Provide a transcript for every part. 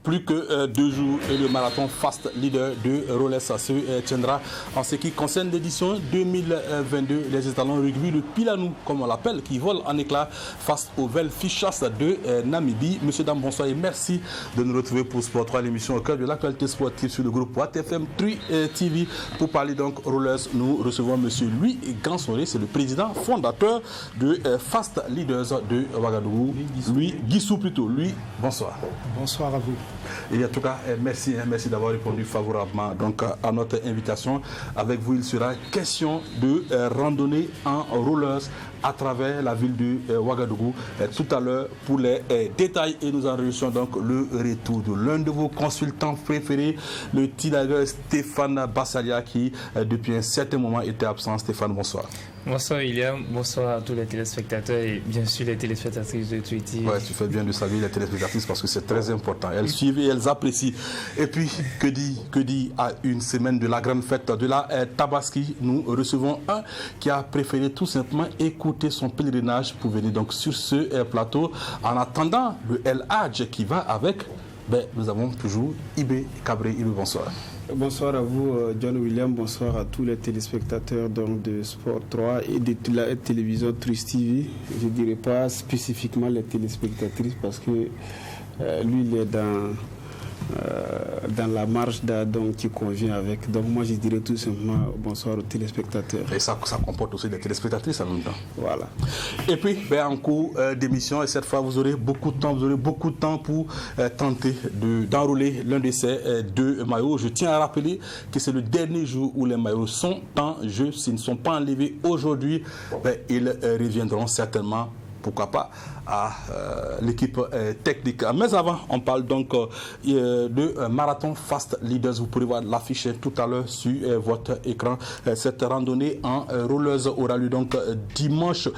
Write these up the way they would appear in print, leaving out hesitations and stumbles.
plus que 2 jours et le marathon Fast Leader de Rolex se tiendra. En ce qui concerne l'édition 2022, les étalons rugby, le Pilanou, comme on l'appelle, qui vole en éclat face au Velfichas de Namibie. Monsieur, dame, bonsoir et merci de nous retrouver pour Sport 3, l'émission au cœur de l'actualité sportive sur le groupe WattFM 3 TV. Pour parler donc Rollers, nous recevons monsieur Louis Gansoré, c'est le président fondateur de Fast Leaders de Ouagadougou. Louis Guissou plutôt. Louis, bonsoir. Bonsoir à vous. Et en tout cas, merci d'avoir répondu favorablement donc, à notre invitation. Avec vous, il sera question de randonnée en rollers à travers la ville de Ouagadougou tout à l'heure pour les détails. Et nous enregistrons donc le retour de l'un de vos consultants préférés, le Tinagueur Stéphane Bassalia, qui depuis un certain moment était absent. Stéphane, bonsoir. Bonsoir William, bonsoir à tous les téléspectateurs et bien sûr les téléspectatrices de Twitter. Ouais, tu fais bien de saluer les téléspectatrices parce que c'est très important. Elles suivent et elles apprécient. Et puis, que dit à une semaine de la grande fête de la Tabaski, nous recevons un qui a préféré tout simplement écouter son pèlerinage pour venir donc sur ce plateau. En attendant le El Hadj qui va avec, nous avons toujours Ibé Cabré. Ibé, bonsoir. Bonsoir à vous, John William. Bonsoir à tous les téléspectateurs donc, de Sport 3 et de la télévision Trust TV. Je ne dirais pas spécifiquement les téléspectatrices parce que lui, il est dans la marge donc, qui convient avec. Donc moi, je dirais tout simplement bonsoir aux téléspectateurs. Et ça comporte aussi des téléspectatrices en même temps. Voilà. Et puis, en cours d'émission, et cette fois, vous aurez beaucoup de temps pour tenter d'enrouler l'un de ces 2 maillots. Je tiens à rappeler que c'est le dernier jour où les maillots sont en jeu. S'ils ne sont pas enlevés aujourd'hui, ils reviendront certainement, pourquoi pas, à l'équipe technique. Mais avant, on parle donc de marathon Fast Leaders. Vous pourrez voir l'affiche tout à l'heure sur votre écran. Cette randonnée en rollers aura lieu donc dimanche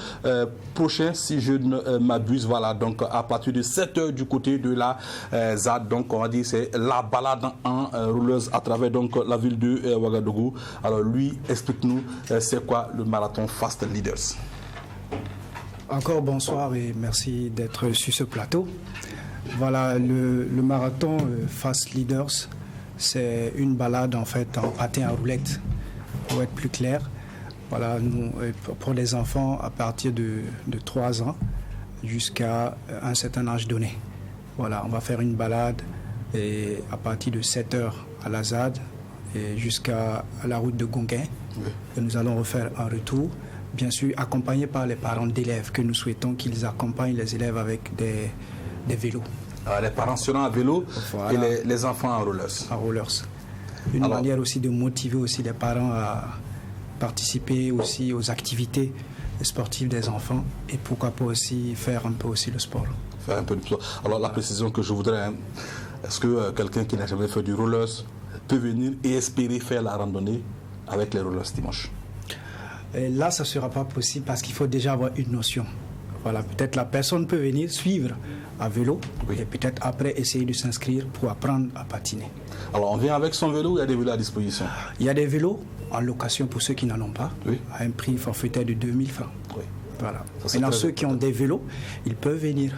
prochain, si je ne m'abuse. Voilà, donc à partir de 7h du côté de la ZAD. Donc on va dire c'est la balade en rollers à travers donc la ville de Ouagadougou. Alors lui, explique-nous c'est quoi le marathon Fast Leaders. Encore bonsoir et merci d'être sur ce plateau. Voilà, le marathon Fast Leaders, c'est une balade en fait en patin à roulette, pour être plus clair. Voilà, nous, pour les enfants à partir de 3 ans jusqu'à un certain âge donné. Voilà, on va faire une balade et à partir de 7h à la ZAD et jusqu'à la route de Gonguin. Oui. Et nous allons refaire un retour. Bien sûr, accompagnés par les parents d'élèves, que nous souhaitons qu'ils accompagnent les élèves avec des vélos. Les parents seront à vélo, voilà. Et les enfants en rollers. En rollers. Une manière aussi de motiver aussi les parents à participer aussi aux activités sportives des enfants et pourquoi pas aussi faire un peu aussi le sport. Faire un peu de sport. Alors la précision que je voudrais, est-ce que quelqu'un qui n'a jamais fait du rollers peut venir et espérer faire la randonnée avec les rollers dimanche? Et là, ça ne sera pas possible parce qu'il faut déjà avoir une notion. Voilà, peut-être la personne peut venir suivre à vélo et peut-être après essayer de s'inscrire pour apprendre à patiner. Alors, on vient avec son vélo ou il y a des vélos à disposition? Il y a des vélos en location pour ceux qui n'en ont pas, à un prix forfaitaire de 2000 francs. Oui. Voilà. Maintenant, ceux qui ont des vélos, ils peuvent venir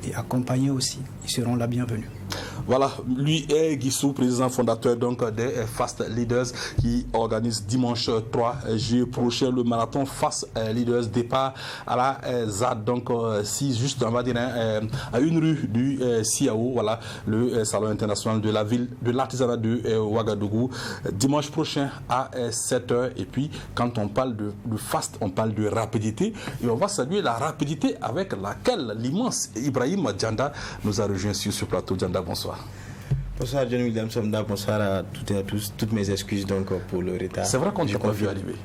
et accompagner aussi. Ils seront la bienvenue. Voilà, lui est Guissou, président fondateur donc des Fast Leaders qui organise dimanche 3 juillet prochain le marathon Fast Leaders, départ à la ZAD, donc si juste on va dire à une rue du CIAO, voilà, le salon international de la ville de l'artisanat de Ouagadougou, dimanche prochain à 7h. Et puis quand on parle de fast, on parle de rapidité et on va saluer la rapidité avec laquelle l'immense Ibrahim Djanda nous a rejoint sur ce plateau. Djanda, bonsoir. Bonsoir John William Somda, bonsoir à toutes et à tous. Toutes mes excuses donc pour le retard. C'est vrai qu'on ne t'a pas vu arriver.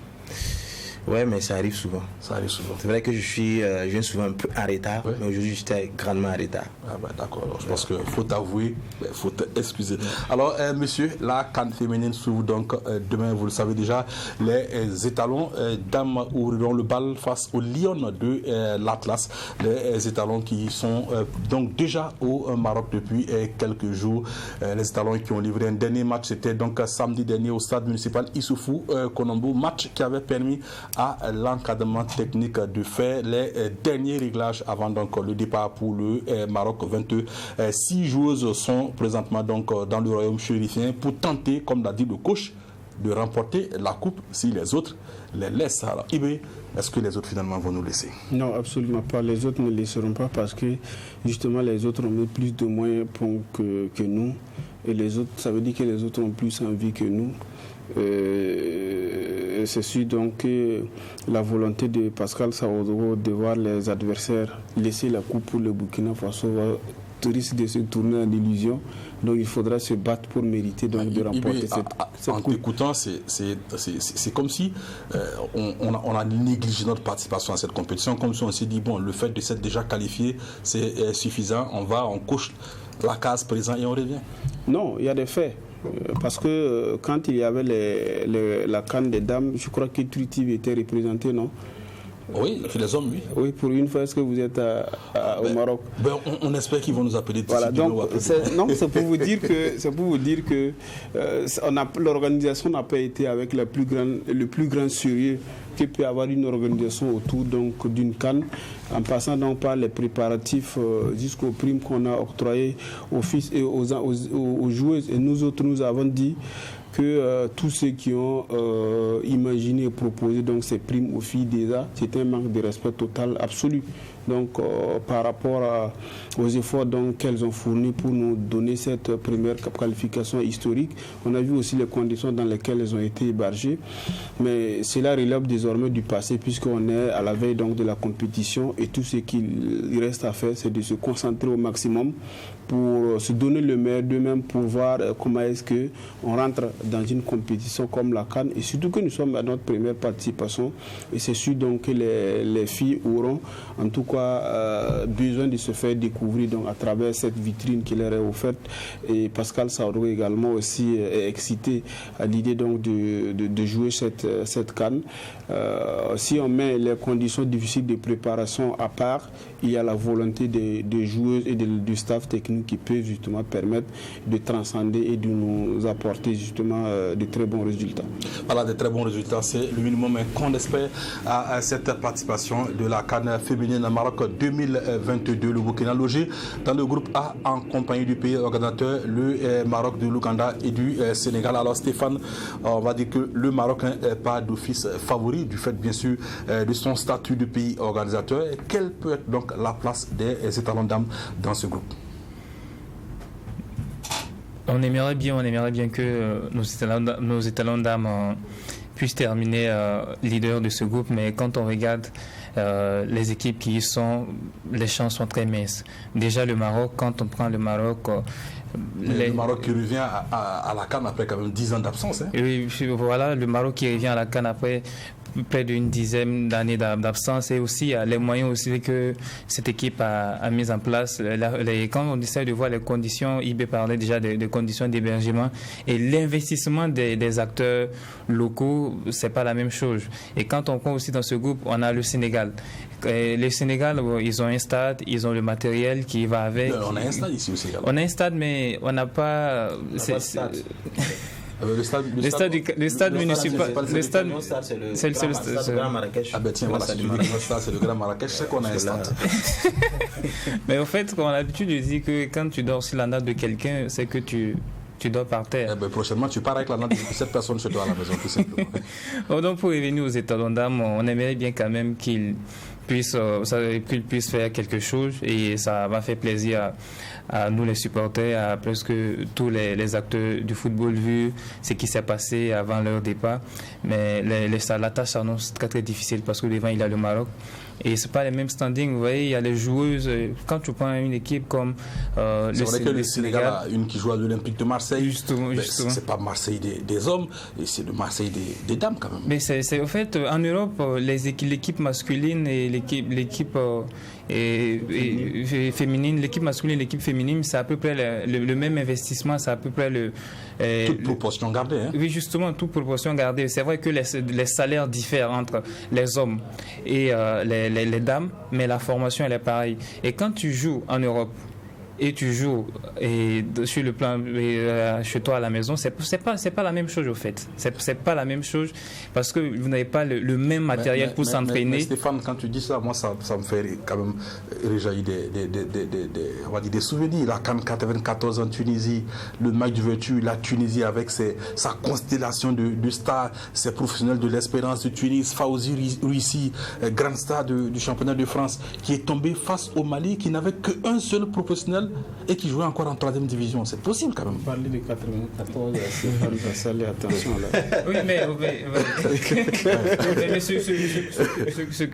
Ouais, mais ça arrive souvent. Ça arrive souvent. C'est vrai que je viens souvent un peu en retard, mais aujourd'hui j'étais grandement en retard. Ah ben d'accord, alors je pense qu'il faut t'avouer, il faut t'excuser. Alors monsieur, la CAN féminine s'ouvre donc demain, vous le savez déjà, les étalons dames ouvriront le bal face aux Lions de l'Atlas. Les étalons qui sont donc déjà au Maroc depuis quelques jours. Les étalons qui ont livré un dernier match, c'était donc samedi dernier au stade municipal Issoufou Konombo, match qui avait permis à l'encadrement technique de faire les derniers réglages avant donc le départ pour le Maroc. 26 joueuses sont présentement donc dans le royaume chérifien pour tenter, comme l'a dit le coach, de remporter la coupe si les autres les laissent. Alors, Ibé, est-ce que les autres finalement vont nous laisser? Non, absolument pas. Les autres ne laisseront pas parce que justement les autres ont mis plus de moyens que nous. Et les autres, ça veut dire que les autres ont plus envie que nous. C'est sûr donc que la volonté de Pascal Sahraoui de voir les adversaires laisser la coupe pour le Burkina Faso risque de se tourner en illusion. Donc il faudra se battre pour mériter donc de remporter cette en coupe. t'écoutant, c'est comme si on a négligé notre participation à cette compétition, comme si on s'est dit, bon, le fait de s'être déjà qualifié, c'est suffisant, on coche la case présent et on revient. Non, il y a des faits. Parce que quand il y avait la CAN des dames, je crois que Truitive était représenté, non? Oui, les hommes, oui. Oui, pour une fois, est-ce que vous êtes au Maroc? On espère qu'ils vont nous appeler. Voilà, donc c'est pour vous dire que l'organisation n'a pas été avec le plus grand sérieux que peut avoir une organisation autour donc d'une CAN, en passant donc par les préparatifs jusqu'aux primes qu'on a octroyées aux fils et aux joueuses. Et nous autres, nous avons dit que tous ceux qui ont imaginé et proposé donc ces primes aux filles déjà, c'est un manque de respect total, absolu. Donc par rapport aux efforts qu'elles ont fournis pour nous donner cette première qualification historique, on a vu aussi les conditions dans lesquelles elles ont été hébergées. Mais cela relève désormais du passé puisqu'on est à la veille donc de la compétition et tout ce qu'il reste à faire, c'est de se concentrer au maximum pour se donner le meilleur d'eux-mêmes pour voir comment est-ce qu'on rentre dans une compétition comme la CAN et surtout que nous sommes à notre première participation et c'est sûr donc que les filles auront en tout cas besoin de se faire découvrir donc à travers cette vitrine qui leur est offerte et Pascal Sahraoui également aussi est excité à l'idée donc de jouer cette CAN. Si on met les conditions difficiles de préparation à part, il y a la volonté des joueuses et du staff technique qui peut justement permettre de transcender et de nous apporter justement de très bons résultats. Voilà, de très bons résultats, c'est le minimum qu'on espère à cette participation de la CAN féminine Maroc 2022. Le Burkina logé dans le groupe A en compagnie du pays organisateur, le Maroc, de l'Ouganda et du Sénégal. Alors Stéphane, on va dire que le Maroc n'est pas d'office favori du fait bien sûr de son statut de pays organisateur. Quelle peut être donc la place des étalons d'âme dans ce groupe? On aimerait bien que nos étalons d'âme puissent terminer leader de ce groupe, mais quand on regarde les équipes qui y sont, les chances sont très minces. Déjà le Maroc, quand on prend le Maroc... Le Maroc qui revient à la CAN après quand même 10 ans d'absence. Hein. Oui, voilà, le Maroc qui revient à la CAN après près d'une dizaine d'années d'absence et aussi les moyens aussi que cette équipe a mis en place. Quand on essaie de voir les conditions, IB parlait déjà des conditions d'hébergement et l'investissement des acteurs locaux, c'est pas la même chose. Et quand on prend aussi dans ce groupe, on a le Sénégal. Et le Sénégal, ils ont un stade, ils ont le matériel qui va avec. On a un stade ici au Sénégal. On a un stade, mais on n'a pas. Le stade municipal. C'est le Grand Marrakech. Ah ben tiens, voilà, c'est le Grand Marrakech, c'est qu'on a un stade. Mais en fait, on a l'habitude de dire que quand tu dors sur la natte de quelqu'un, c'est que tu dors par terre. Eh ben, prochainement, tu pars avec la natte de cette personne chez toi à la maison, tout simplement. Donc, pour revenir aux étalons d'âme, on aimerait bien quand même qu'ils puissent faire quelque chose et ça va faire plaisir à nous les supporters, à presque tous les acteurs du football vu ce qui s'est passé avant leur départ. Mais la tâche s'annonce très très difficile parce que devant il y a le Maroc. Et ce n'est pas les mêmes standings, vous voyez, il y a les joueuses. Quand tu prends une équipe comme c'est vrai que le Sénégal a une qui joue à l'Olympique de Marseille. Justement. C'est pas Marseille des hommes, c'est le Marseille des dames quand même. Mais c'est au fait, en Europe, l'équipe masculine et l'équipe féminine, l'équipe masculine et l'équipe féminine, c'est à peu près le même investissement, c'est à peu près toute proportion gardée. Hein? Oui, justement, toute proportion gardée. C'est vrai que les salaires diffèrent entre les hommes et les dames, mais la formation elle est pareille. Et quand tu joues en Europe, et tu joues et sur le plan chez toi à la maison, c'est pas la même chose au fait. C'est pas la même chose parce que vous n'avez pas le même matériel pour s'entraîner. Mais Stéphane, quand tu dis ça, moi ça me fait quand même réjaillir des souvenirs. La CAN 94 en Tunisie, le match d'ouverture, la Tunisie avec sa constellation de stars, ses professionnels de l'Espérance de Tunis, Fawzi Rissi, grand star du championnat de France, qui est tombé face au Mali, qui n'avait qu'un seul professionnel et qui jouait encore en 3e division. C'est possible quand même. Parler de 94, Stéphane Bassali, attention là. Oui, mais ce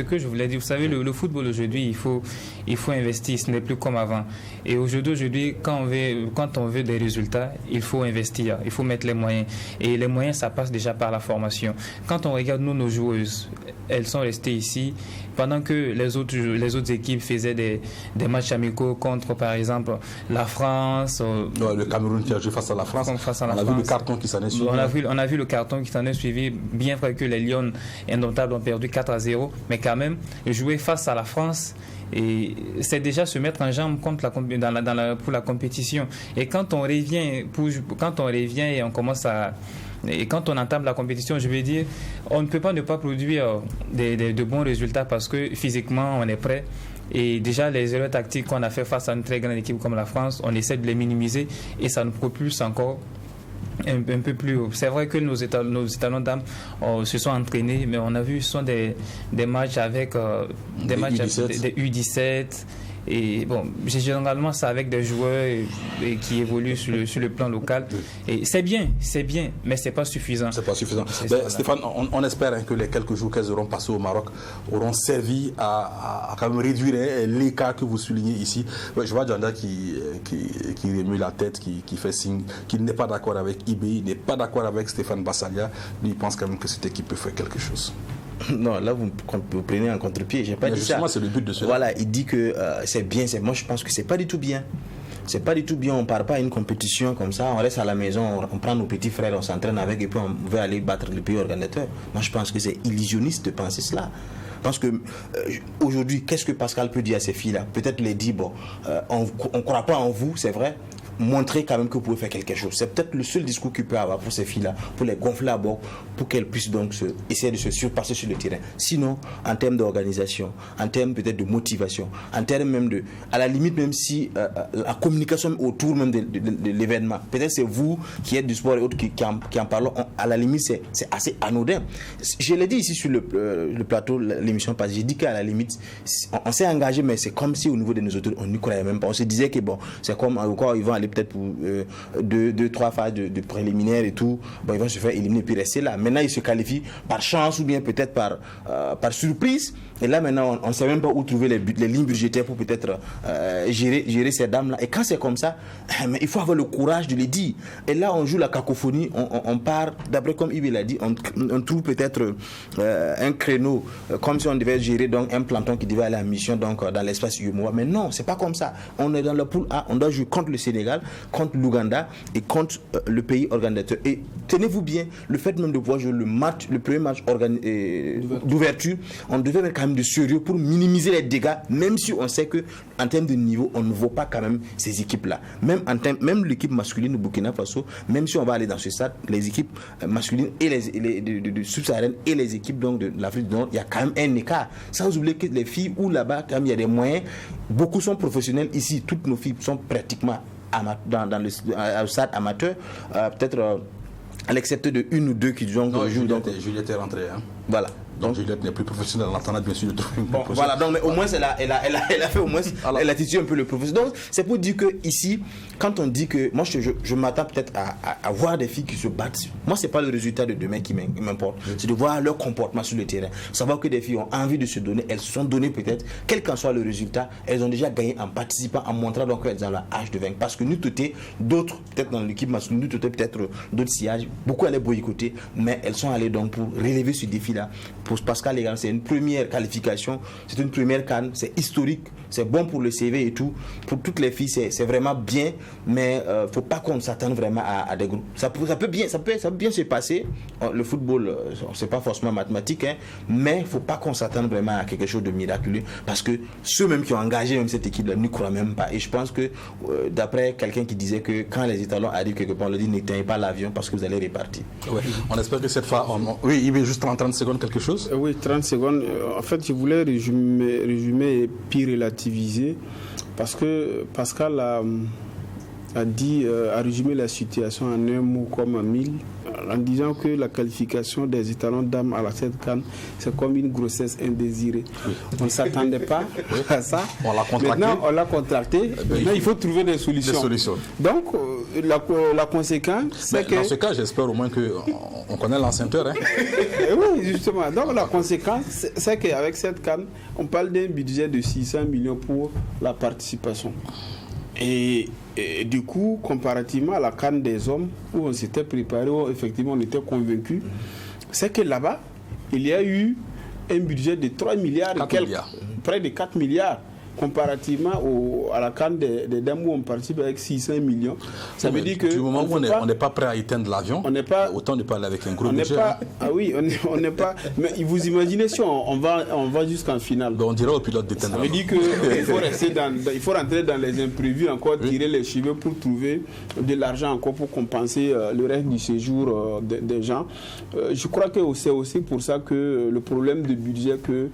que je voulais dire, vous savez, le football aujourd'hui, il faut investir, ce n'est plus comme avant. Et aujourd'hui, quand on veut des résultats, il faut investir, il faut mettre les moyens. Et les moyens, ça passe déjà par la formation. Quand on regarde nos joueuses, elles sont restées ici pendant que les autres équipes faisaient des matchs amicaux contre, par exemple, la France. Le Cameroun qui a joué face à la France. On a vu le carton qui s'en est suivi. On a vu le carton qui s'en est suivi, bien vrai que les Lions indomptables ont perdu 4-0, mais quand même, jouer face à la France, et c'est déjà se mettre en jambe contre pour la compétition. Et quand on revient et on commence et quand on entame la compétition, je veux dire, on ne peut pas ne pas produire de bons résultats parce que physiquement, on est prêt. Et déjà, les erreurs tactiques qu'on a fait face à une très grande équipe comme la France, on essaie de les minimiser et ça nous propulse encore un peu plus haut. C'est vrai que nos étalons d'âme se sont entraînés, mais on a vu ce sont des matchs avec des U17. Et bon, généralement, c'est avec des joueurs qui évoluent sur le plan local. Et c'est bien, mais c'est pas suffisant. C'est pas suffisant. Stéphane, on espère que les quelques jours qu'elles auront passé au Maroc auront servi à quand même réduire l'écart que vous soulignez ici. Je vois Djanda qui remue la tête, qui fait signe qu'il n'est pas d'accord avec Ibé, il n'est pas d'accord avec Stéphane Bassalia. Lui, il pense quand même que cette équipe peut faire quelque chose. Non, là vous prenez un contre-pied. J'ai pas dit ça. C'est le but de cela. Voilà, il dit que c'est bien. Moi, je pense que c'est pas du tout bien. C'est pas du tout bien. On part pas à une compétition comme ça. On reste à la maison, on prend nos petits frères, on s'entraîne avec et puis on veut aller battre le pays organisateur. Moi, je pense que c'est illusionniste de penser cela. Parce que aujourd'hui, qu'est-ce que Pascal peut dire à ces filles-là? Peut-être les dire, on ne croit pas en vous, c'est vrai. Montrer quand même que vous pouvez faire quelque chose. C'est peut-être le seul discours qu'il peut avoir pour ces filles-là, pour les gonfler à bord, pour qu'elles puissent donc essayer de se surpasser sur le terrain. Sinon, en termes d'organisation, en termes peut-être de motivation, en termes même à la limite, même si la communication autour même de l'événement, peut-être c'est vous qui êtes du sport et autres qui en parlons, à la limite, c'est assez anodin. Je l'ai dit ici sur le plateau, l'émission passée, j'ai dit qu'à la limite, on s'est engagé, mais c'est comme si au niveau de nos autorités, on n'y croyait même pas. On se disait que c'est comme encore, ils vont aller peut-être pour 2-3 phases de préliminaires et tout, ils vont se faire éliminer puis rester là. Maintenant ils se qualifient par chance ou bien peut-être par surprise, et là maintenant on ne sait même pas où trouver les lignes budgétaires pour peut-être gérer ces dames là. Et quand c'est comme ça, mais il faut avoir le courage de les dire. Et là on joue la cacophonie, on part d'après comme Yves l'a dit, on trouve peut-être un créneau comme si on devait gérer donc un planton qui devait aller en mission donc dans l'espace UEMOA. Mais non, c'est pas comme ça. On est dans le pool A, on doit jouer contre le Sénégal, contre l'Ouganda et contre le pays organisateur. Et tenez-vous bien, le fait même de pouvoir jouer le premier match d'ouverture, on devait mettre quand même de sérieux pour minimiser les dégâts, même si on sait que en termes de niveau, on ne vaut pas quand même ces équipes-là. Même l'équipe masculine du Burkina Faso, même si on va aller dans ce stade, les équipes masculines et de subsahariennes et les équipes donc de l'Afrique du Nord, il y a quand même un écart. Sans oublier que les filles ou là-bas, quand même, il y a des moyens. Beaucoup sont professionnels ici. Toutes nos filles sont pratiquement dans le stade amateur, peut-être à l'exception de une ou deux qui jouent. Juliette est rentrée. Voilà. Donc Juliette n'est plus professionnelle en attendant bien sûr de trouver une bon, voilà, donc mais au moins elle a fait au moins elle a titulé un peu le professionnel. Donc c'est pour dire que ici, quand on dit que moi je m'attends peut-être à voir des filles qui se battent. Moi c'est pas le résultat de demain qui m'importe, c'est de voir leur comportement sur le terrain, savoir que des filles ont envie de se donner, elles se sont données peut-être, quel qu'en soit le résultat, elles ont déjà gagné en participant, en montrant donc qu'elles ont la hache de vaincre. Parce que nous toutes, d'autres peut-être dans l'équipe masculine, nous toutes peut-être d'autres sillages, beaucoup allaient boycotter, mais elles sont allées donc pour relever ce défi là, pour Pascal Légan, c'est une première qualification, c'est une première CAN, c'est historique, c'est bon pour le CV et tout. Pour toutes les filles, c'est vraiment bien, mais il ne faut pas qu'on s'attende vraiment à des groupes. Ça peut bien se passer. Le football, c'est pas forcément mathématique, hein, mais il ne faut pas qu'on s'attende vraiment à quelque chose de miraculeux, parce que ceux même qui ont engagé même cette équipe-là ne croient même pas. Et je pense que, d'après quelqu'un qui disait que quand les étalons arrivent quelque part, on leur dit n'éteignez pas l'avion parce que vous allez repartir. Ouais. On espère que cette fois... Oui, il veut juste en 30 secondes quelque chose. Oui, 30 secondes. En fait, je voulais résumer et puis relativiser, parce que Pascal a résumé la situation en un mot comme en mille, en disant que la qualification des étalons dames à la CAN, c'est comme une grossesse indésirée. Oui. On ne s'attendait pas à ça. On l'a contracté. Maintenant, on l'a contracté. Maintenant, il faut trouver des solutions. Donc, la conséquence, c'est que... Dans ce cas, j'espère au moins qu'on connaît l'enceinteur. Hein. Oui, justement. Donc, la conséquence, c'est qu'avec cette CAN, on parle d'un budget de 600 millions pour la participation. Et du coup, comparativement à la CAN des hommes, où on s'était préparé, où effectivement on était convaincu, c'est que là-bas, il y a eu un budget de 3 milliards et quelques, près de 4 milliards, comparativement à la CAN des dames où on participe avec 600 millions. Ça veut dire que... Du moment où on n'est pas prêt à éteindre l'avion, autant ne pas aller avec un gros budget. Ah oui, on n'est pas... Mais vous imaginez si on va jusqu'en finale. On dirait au pilote d'éteindre. Ça veut dire qu'il faut rentrer dans les imprévus, encore tirer les cheveux pour trouver de l'argent encore pour compenser le reste du séjour des gens. Je crois que c'est aussi pour ça que le problème de budget que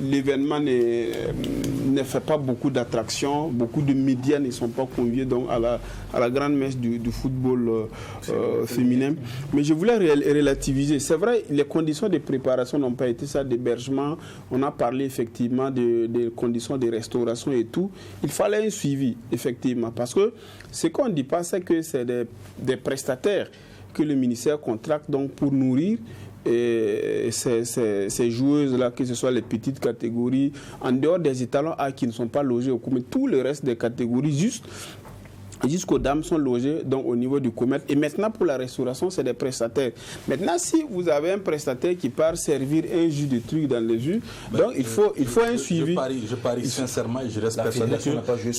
l'événement ne fait pas beaucoup d'attractions, beaucoup de médias ne sont pas conviés donc à la grande messe du football féminin. Mais je voulais relativiser. C'est vrai, les conditions de préparation n'ont pas été ça, d'hébergement. On a parlé effectivement des conditions de restauration et tout. Il fallait un suivi, effectivement, parce que ce qu'on ne dit pas, c'est que c'est des prestataires que le ministère contracte donc pour nourrir et ces joueuses-là, que ce soit les petites catégories, en dehors des étalons A qui ne sont pas logés au Comet, tout le reste des catégories, jusqu'aux dames sont logées donc au niveau du commerce. Et maintenant, pour la restauration, c'est des prestataires. Maintenant, si vous avez un prestataire qui part servir un jus de trucs dans les jus, donc il faut un suivi. Je parie sincèrement et je reste persuadé que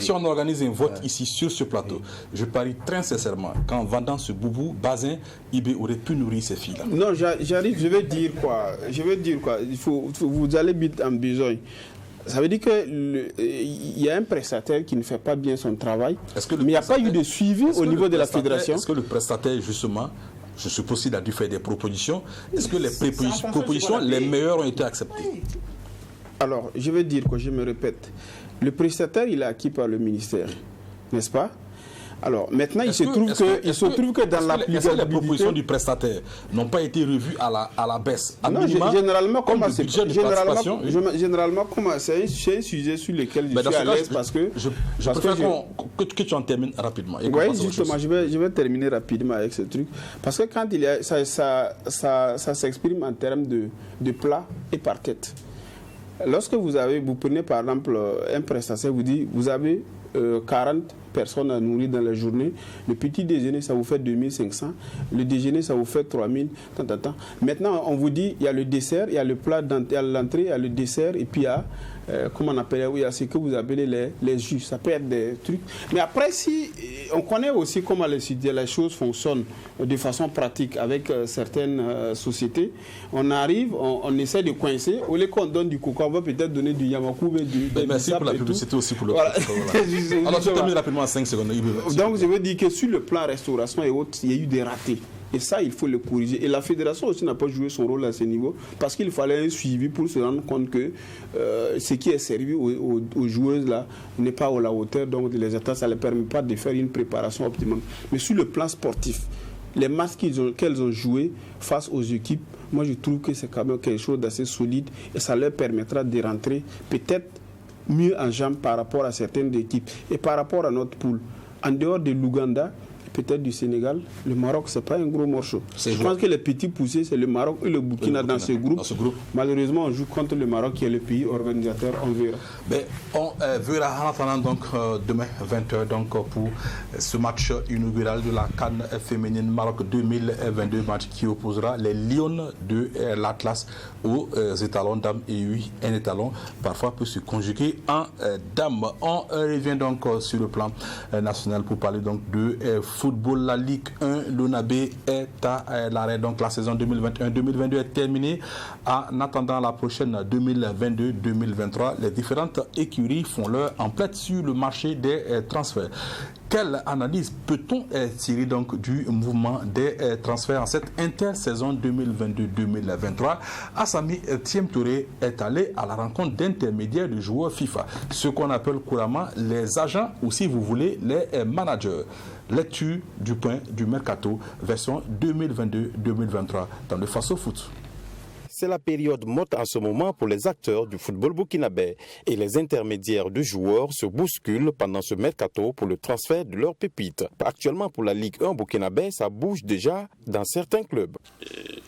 si on organise un vote ici sur ce plateau, je parie très sincèrement qu'en vendant ce boubou, Bazin, IB aurait pu nourrir ces filles-là. Non, j'arrive, je vais dire quoi. Vous allez vite en besoin. Ça veut dire qu'il y a un prestataire qui ne fait pas bien son travail, mais il n'y a pas eu de suivi au niveau de la fédération. Est-ce que le prestataire, justement, je suppose qu'il a dû faire des propositions, est-ce que les propositions les meilleures ont été acceptées? Alors, je vais dire que je me répète. Le prestataire, il est acquis par le ministère, n'est-ce pas? Alors, maintenant, il se trouve que dans l'applicabilité... Est-ce que les propositions du prestataire n'ont pas été revues à la baisse? Non, généralement, c'est un sujet sur lequel je suis à l'aise parce que... Je préfère que tu en termines rapidement. Oui, justement, je vais terminer rapidement avec ce truc. Parce que quand il y a... Ça s'exprime en termes de plat et par tête. Lorsque vous prenez par exemple un prestataire, vous dit, vous avez 40 personnes à nourrir dans la journée. Le petit déjeuner, ça vous fait 2500. Le déjeuner, ça vous fait 3000. Maintenant, on vous dit, il y a le dessert, il y a le plat, il y a l'entrée, il y a le dessert, et puis il y a, comment on appelle, il y a ce que vous appelez les jus. Ça peut être des trucs. Mais après, si on connaît aussi comment les choses fonctionnent de façon pratique avec certaines sociétés, on arrive, on essaie de coincer. Au lieu qu'on donne du coca, on va peut-être donner du yamakou, merci pour la publicité aussi pour le voilà. Alors, je termine rapidement à 5 secondes. Donc, je veux dire que sur le plan restauration et autres, il y a eu des ratés. Et ça, il faut le corriger. Et la fédération aussi n'a pas joué son rôle à ce niveau parce qu'il fallait un suivi pour se rendre compte que ce qui est servi aux joueuses là n'est pas à la hauteur. Donc, les attentes, ça ne les permet pas de faire une préparation optimale. Mais sur le plan sportif, les matchs qu'elles ont joués face aux équipes, moi, je trouve que c'est quand même quelque chose d'assez solide et ça leur permettra de rentrer peut-être mieux en jambes par rapport à certaines équipes et par rapport à notre poule. En dehors de l'Ouganda, peut-être du Sénégal. Le Maroc, ce n'est pas un gros morceau. Je pense que les petits poussés, c'est le Maroc et le Burkina dans ce groupe. Malheureusement, on joue contre le Maroc qui est le pays organisateur. On verra. Mais on verra en attendant donc demain 20h donc pour ce match inaugural de la CAN féminine Maroc 2022, match qui opposera les Lions de l'Atlas aux étalons dames. Et oui, un étalon parfois peut se conjuguer en dame. On revient donc sur le plan national pour parler donc de football. La Ligue 1, l'ONABé est à l'arrêt. Donc la saison 2021-2022 est terminée. En attendant la prochaine 2022-2023, les différentes écuries font leur emplette sur le marché des transferts. Quelle analyse peut-on tirer donc du mouvement des transferts en cette intersaison 2022-2023? Assami Thiem Touré est allé à la rencontre d'intermédiaires de joueurs FIFA, ce qu'on appelle couramment les agents ou si vous voulez les managers. Lecture du point du Mercato version 2022-2023 dans le Faso Foot. C'est la période morte en ce moment pour les acteurs du football burkinabé et les intermédiaires de joueurs se bousculent pendant ce mercato pour le transfert de leurs pépites. Actuellement pour la Ligue 1 burkinabé, ça bouge déjà dans certains clubs.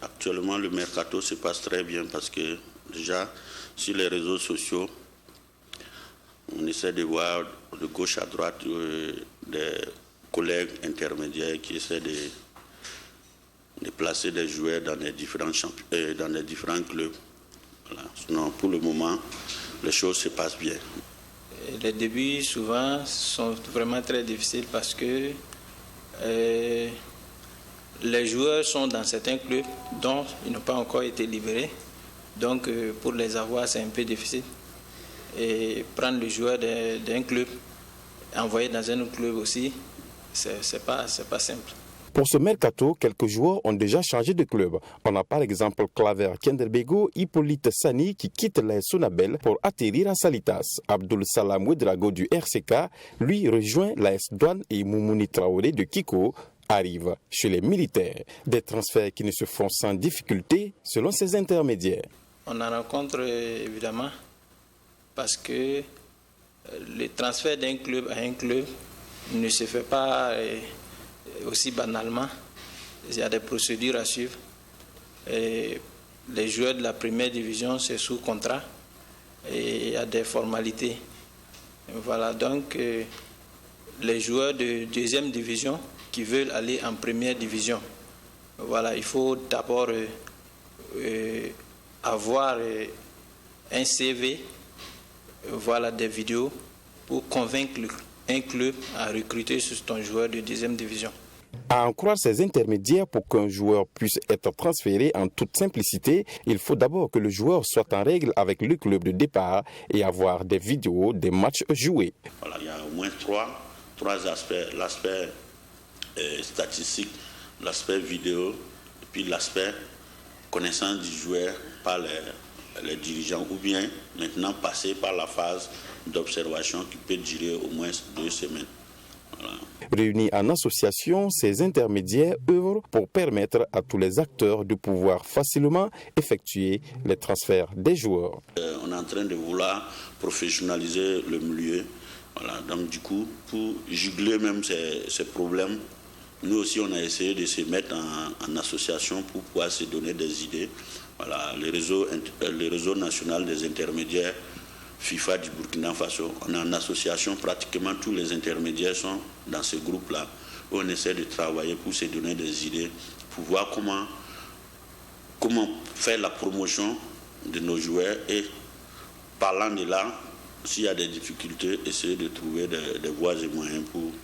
Actuellement le mercato se passe très bien parce que déjà sur les réseaux sociaux, on essaie de voir de gauche à droite des collègues intermédiaires qui essaient de placer des joueurs dans les différents clubs. Voilà. Sinon, pour le moment, les choses se passent bien. Les débuts, souvent, sont vraiment très difficiles parce que les joueurs sont dans certains clubs dont ils n'ont pas encore été libérés. Donc, pour les avoir, c'est un peu difficile. Et prendre le joueur d'un club, envoyer dans un autre club aussi, c'est pas simple. Pour ce mercato, quelques joueurs ont déjà changé de club. On a par exemple Claver Kenderbego, Hippolyte Sani qui quitte l'AS Sonabel pour atterrir à Salitas. Abdul Salam Ouedraogo du RCK, lui rejoint l'AS Douane et Moumouni Traoré de Kiko arrive chez les militaires. Des transferts qui ne se font sans difficulté selon ses intermédiaires. On en rencontre évidemment parce que le transfert d'un club à un club ne se fait pas aussi banalement. Il y a des procédures à suivre. Et les joueurs de la première division, c'est sous contrat. Et il y a des formalités. Voilà, donc les joueurs de deuxième division qui veulent aller en première division, voilà, il faut d'abord avoir un CV, voilà, des vidéos pour convaincre un club à recruter sur ton joueur de deuxième division. À en croire ces intermédiaires, pour qu'un joueur puisse être transféré en toute simplicité, il faut d'abord que le joueur soit en règle avec le club de départ et avoir des vidéos des matchs joués. Voilà, il y a au moins trois aspects. L'aspect statistique, l'aspect vidéo, et puis l'aspect connaissance du joueur par les dirigeants, ou bien maintenant passer par la phase d'observation qui peut durer au moins 2 semaines. Voilà. Réunis en association, ces intermédiaires œuvrent pour permettre à tous les acteurs de pouvoir facilement effectuer les transferts des joueurs. On est en train de vouloir professionnaliser le milieu. Voilà. Donc du coup, pour jugler même ces problèmes, nous aussi on a essayé de se mettre en association pour pouvoir se donner des idées. Voilà. Le réseau national des intermédiaires FIFA du Burkina Faso, on est en association, pratiquement tous les intermédiaires sont dans ce groupe-là, où on essaie de travailler pour se donner des idées, pour voir comment faire la promotion de nos joueurs et parlant de là, s'il y a des difficultés, essayer de trouver des voies et moyens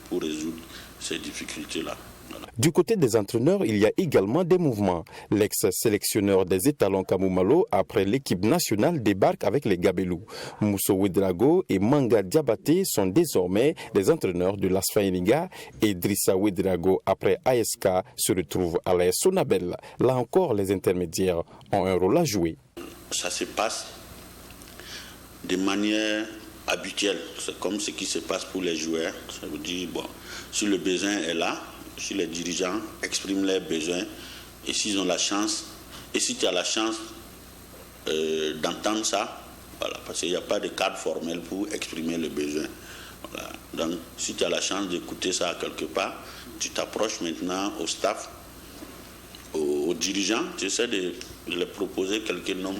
pour résoudre ces difficultés-là. Voilà. Du côté des entraîneurs, il y a également des mouvements. L'ex-sélectionneur des étalons Kamoumalo, après l'équipe nationale, débarque avec les Gabelous. Mousso Ouedraogo et Manga Diabaté sont désormais des entraîneurs de l'AS Faïniga et Drissa Ouedraogo, après ASK, se retrouve à l'AS Sonabel. Là encore, les intermédiaires ont un rôle à jouer. Ça se passe de manière habituelle. C'est comme ce qui se passe pour les joueurs. Ça veut dire, bon, si le besoin est là, si les dirigeants expriment leurs besoins, et s'ils ont la chance, et si tu as la chance d'entendre ça, voilà, parce qu'il n'y a pas de cadre formel pour exprimer le besoin. Voilà. Donc, si tu as la chance d'écouter ça quelque part, tu t'approches maintenant au staff, aux dirigeants, tu essaies de leur proposer quelques noms.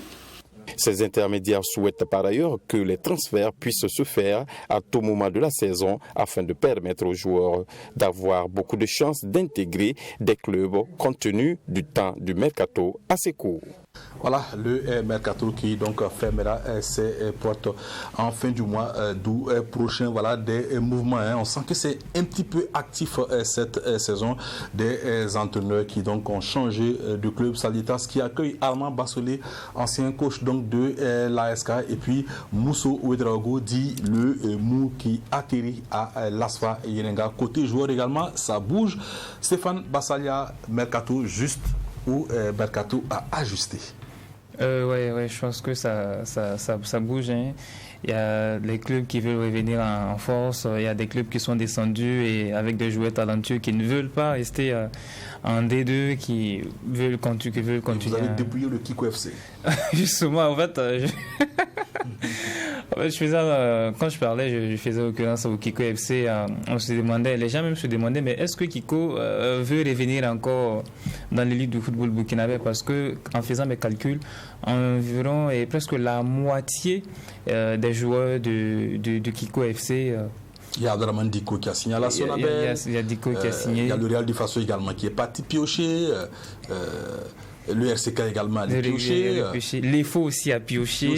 Ces intermédiaires souhaitent par ailleurs que les transferts puissent se faire à tout moment de la saison afin de permettre aux joueurs d'avoir beaucoup de chances d'intégrer des clubs compte tenu du temps du mercato assez court. Voilà le mercato qui donc fermera ses portes en fin du mois d'août prochain. Voilà des mouvements. On sent que c'est un petit peu actif cette saison. Des entraîneurs qui donc ont changé de club. Salitas qui accueille Armand Bassolé, ancien coach donc de l'ASK, et puis Mousso Ouedraogo dit le Mou qui atterrit à l'ASFA Yenenga. Côté joueur également, ça bouge. Stéphane Bassalia, mercato juste ou mercato à ajuster? Ouais, je pense que ça bouge. Hein. Il y a les clubs qui veulent revenir en force, il y a des clubs qui sont descendus et avec des joueurs talentueux qui ne veulent pas rester en D2, qui veulent continuer. Vous avez dépouillé le Kiko FC. Justement, en fait, je faisais, quand je parlais, je faisais occurrence au Kiko FC. On se demandait, les gens même se demandaient, mais est-ce que Kiko veut revenir encore dans l'élite du football burkinabé? Parce que en faisant mes calculs, environ et presque la moitié des joueurs du Kiko FC. Il y a Abdraman Diko qui a signé à la Sonabel. Il y a Diko qui a signé. Il y a le Real du Faso également qui est parti piocher. Le RCK également a pioché. L'EFO aussi a pioché.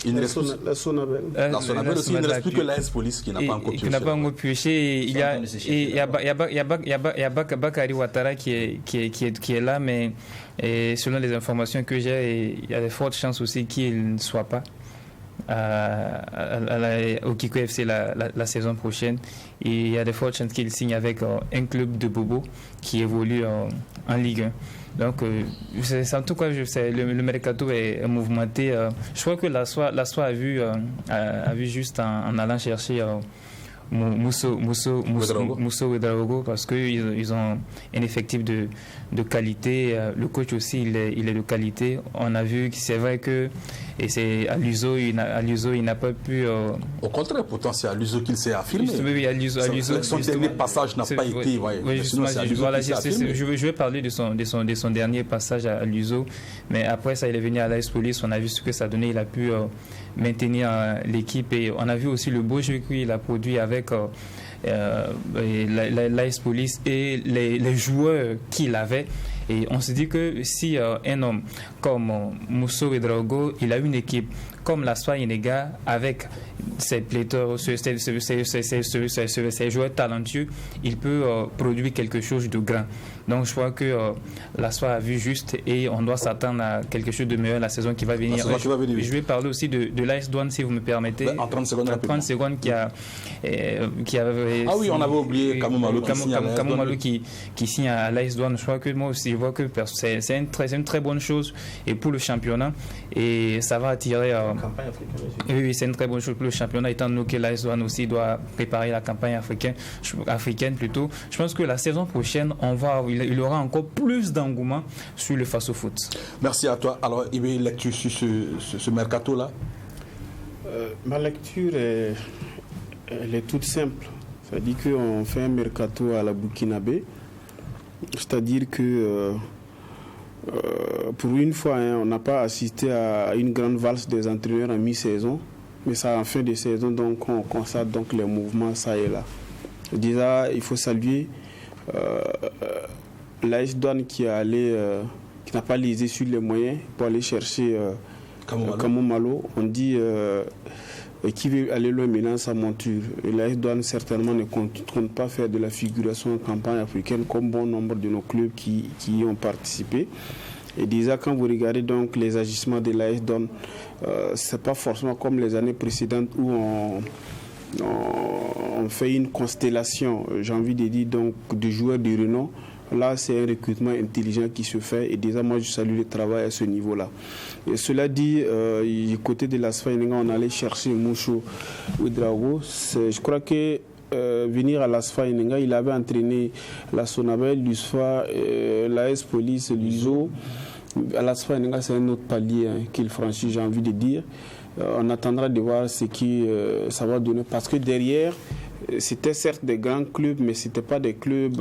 La Sonabel. La Sonabel aussi. Il ne reste plus que l'AS Police qui n'a pas encore pioché. Qui n'a pas encore pioché. Il y a Bakary Ouattara qui est là, mais selon les informations que j'ai, il y a de fortes chances aussi qu'il ne soit pas au Kiko FC la saison prochaine. Et il y a de fortes chances qu'il signe avec un club de Bobo qui évolue en Ligue 1. Donc, en tout cas, le mercato est mouvementé. Je crois que la SOA a vu juste en allant chercher Mousso Ouedraogo parce qu'ils ont un effectif de qualité. Le coach aussi, il est de qualité. On a vu que c'est vrai que à l'USO, il n'a pas pu. Au contraire, pourtant, c'est à l'USO qu'il s'est affirmé. Oui, à l'USO. Son dernier passage n'a pas été. Je vais parler de son dernier passage à l'USO, mais après ça, il est venu à l'AS Police. On a vu ce que ça donnait. Il a pu maintenir l'équipe et on a vu aussi le beau jeu qu'il a produit avec l'AS Police et les joueurs qu'il avait. Et on se dit que si un homme comme Mousso Ouedraogo, il a une équipe comme la SOA Yenenga avec ses pléthores, ses joueurs talentueux, il peut produire quelque chose de grand. Donc je crois que la SOA a vu juste et on doit s'attendre à quelque chose de meilleur la saison qui va venir. Je vais parler aussi de l'AS Douane si vous me permettez. En 30 secondes. En 30 secondes qui a ah oui, on avait oublié Kamou Malo qui signe à l'AS Douane. Je crois que moi aussi je vois que c'est une très bonne chose et pour le championnat et ça va attirer oui, c'est une très bonne chose pour le championnat étant donné que l'AS Douane aussi doit préparer la campagne africaine plutôt. Je pense que la saison prochaine il y aura encore plus d'engouement sur le Faso Foot. Merci à toi. Alors, il y a une lecture sur ce mercato-là? Ma lecture elle est toute simple. C'est-à-dire qu'on fait un mercato à la Burkinabé. C'est-à-dire que pour une fois, on n'a pas assisté à une grande valse des entraîneurs en mi-saison, mais ça en fin de saison, donc on constate donc les mouvements ça et là. Déjà, il faut saluer l'AS Douane qui n'a pas lésé sur les moyens pour aller chercher Kamou Malo. On dit qui veut aller loin maintenant sa monture. Et l'AS Douane certainement ne compte pas faire de la figuration en campagne africaine comme bon nombre de nos clubs qui y ont participé. Et déjà quand vous regardez donc les agissements de l'AS Douane, c'est pas forcément comme les années précédentes où on fait une constellation, j'ai envie de dire, donc de joueurs de renom. Là, c'est un recrutement intelligent qui se fait et déjà, moi, je salue le travail à ce niveau-là. Et cela dit, du côté de l'ASFA Yenenga, on allait chercher Mousso Ouedraogo. Je crois que venir à l'ASFA Yenenga, il avait entraîné la Sonabel, l'USFA, l'AS Police, l'USO. À l'ASFA Yenenga, c'est un autre palier qu'il franchit, j'ai envie de dire. On attendra de voir ce que ça va donner parce que derrière, C'était certes des grands clubs, mais ce n'étaient pas des clubs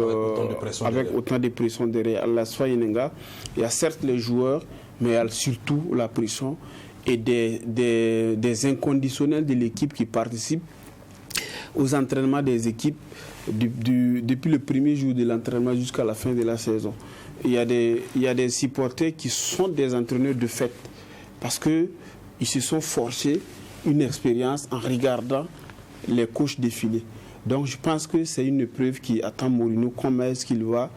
avec autant de pression derrière. À l'Asfa Yenenga, il y a certes les joueurs, mais il y a surtout la pression et des inconditionnels de l'équipe qui participent aux entraînements des équipes depuis le premier jour de l'entraînement jusqu'à la fin de la saison. Il y a des supporters qui sont des entraîneurs de fait parce qu'ils se sont forgés une expérience en regardant les coachs défiler. Donc je pense que c'est une épreuve qui attend Mourinho. Comment est-ce qu'il va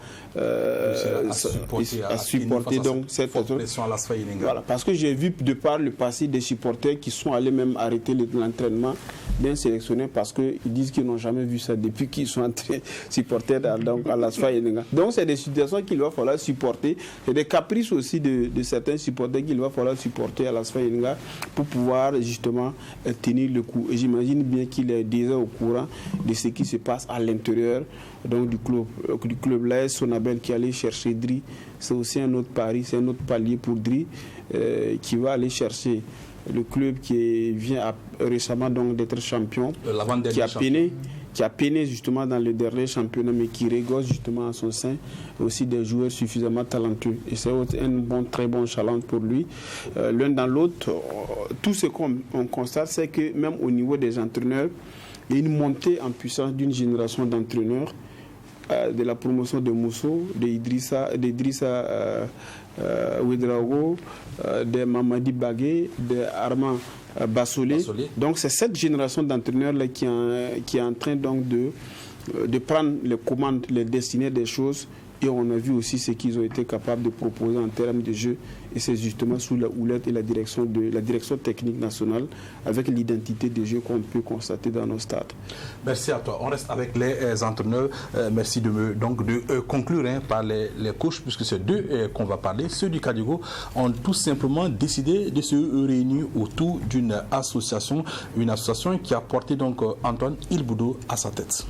supporter donc cette pression à l'Asfa Yenenga. Voilà, parce que j'ai vu de par le passé des supporters qui sont allés même arrêter l'entraînement d'un sélectionneur parce qu'ils disent qu'ils n'ont jamais vu ça depuis qu'ils sont entrés supporters à l'Asfa Yenenga. Donc c'est des situations qu'il va falloir supporter. C'est des caprices aussi de certains supporters qu'il va falloir supporter à l'Asfa Yenenga pour pouvoir justement tenir le coup. Et j'imagine bien qu'il est déjà au courant de ce qui se passe à l'intérieur donc du club l'AS Sonabel qui allait chercher Dri. C'est aussi un autre pari, c'est un autre palier pour Dri qui va aller chercher le club qui vient récemment donc d'être champion, qui a peiné justement dans le dernier championnat, mais qui régorge justement à son sein aussi des joueurs suffisamment talentueux. Et c'est un très bon challenge pour lui. L'un dans l'autre, tout ce qu'on constate, c'est que même au niveau des entraîneurs, il y a une montée en puissance d'une génération d'entraîneurs, de la promotion de Mousso, d'Idrissa Ouedraogo, de Mamadi Bagué, de Armand Bassolé. Donc c'est cette génération d'entraîneurs-là qui est en train donc de prendre les commandes, les destinées des choses. Et on a vu aussi ce qu'ils ont été capables de proposer en termes de jeu. Et c'est justement sous la houlette et la direction technique nationale, avec l'identité de jeu qu'on peut constater dans nos stades. Merci à toi. On reste avec les entraîneurs. Merci de conclure par les coachs, puisque c'est d'eux qu'on va parler. Ceux du Kadigo ont tout simplement décidé de se réunir autour d'une association, une association qui a porté donc Antoine Ilboudo à sa tête.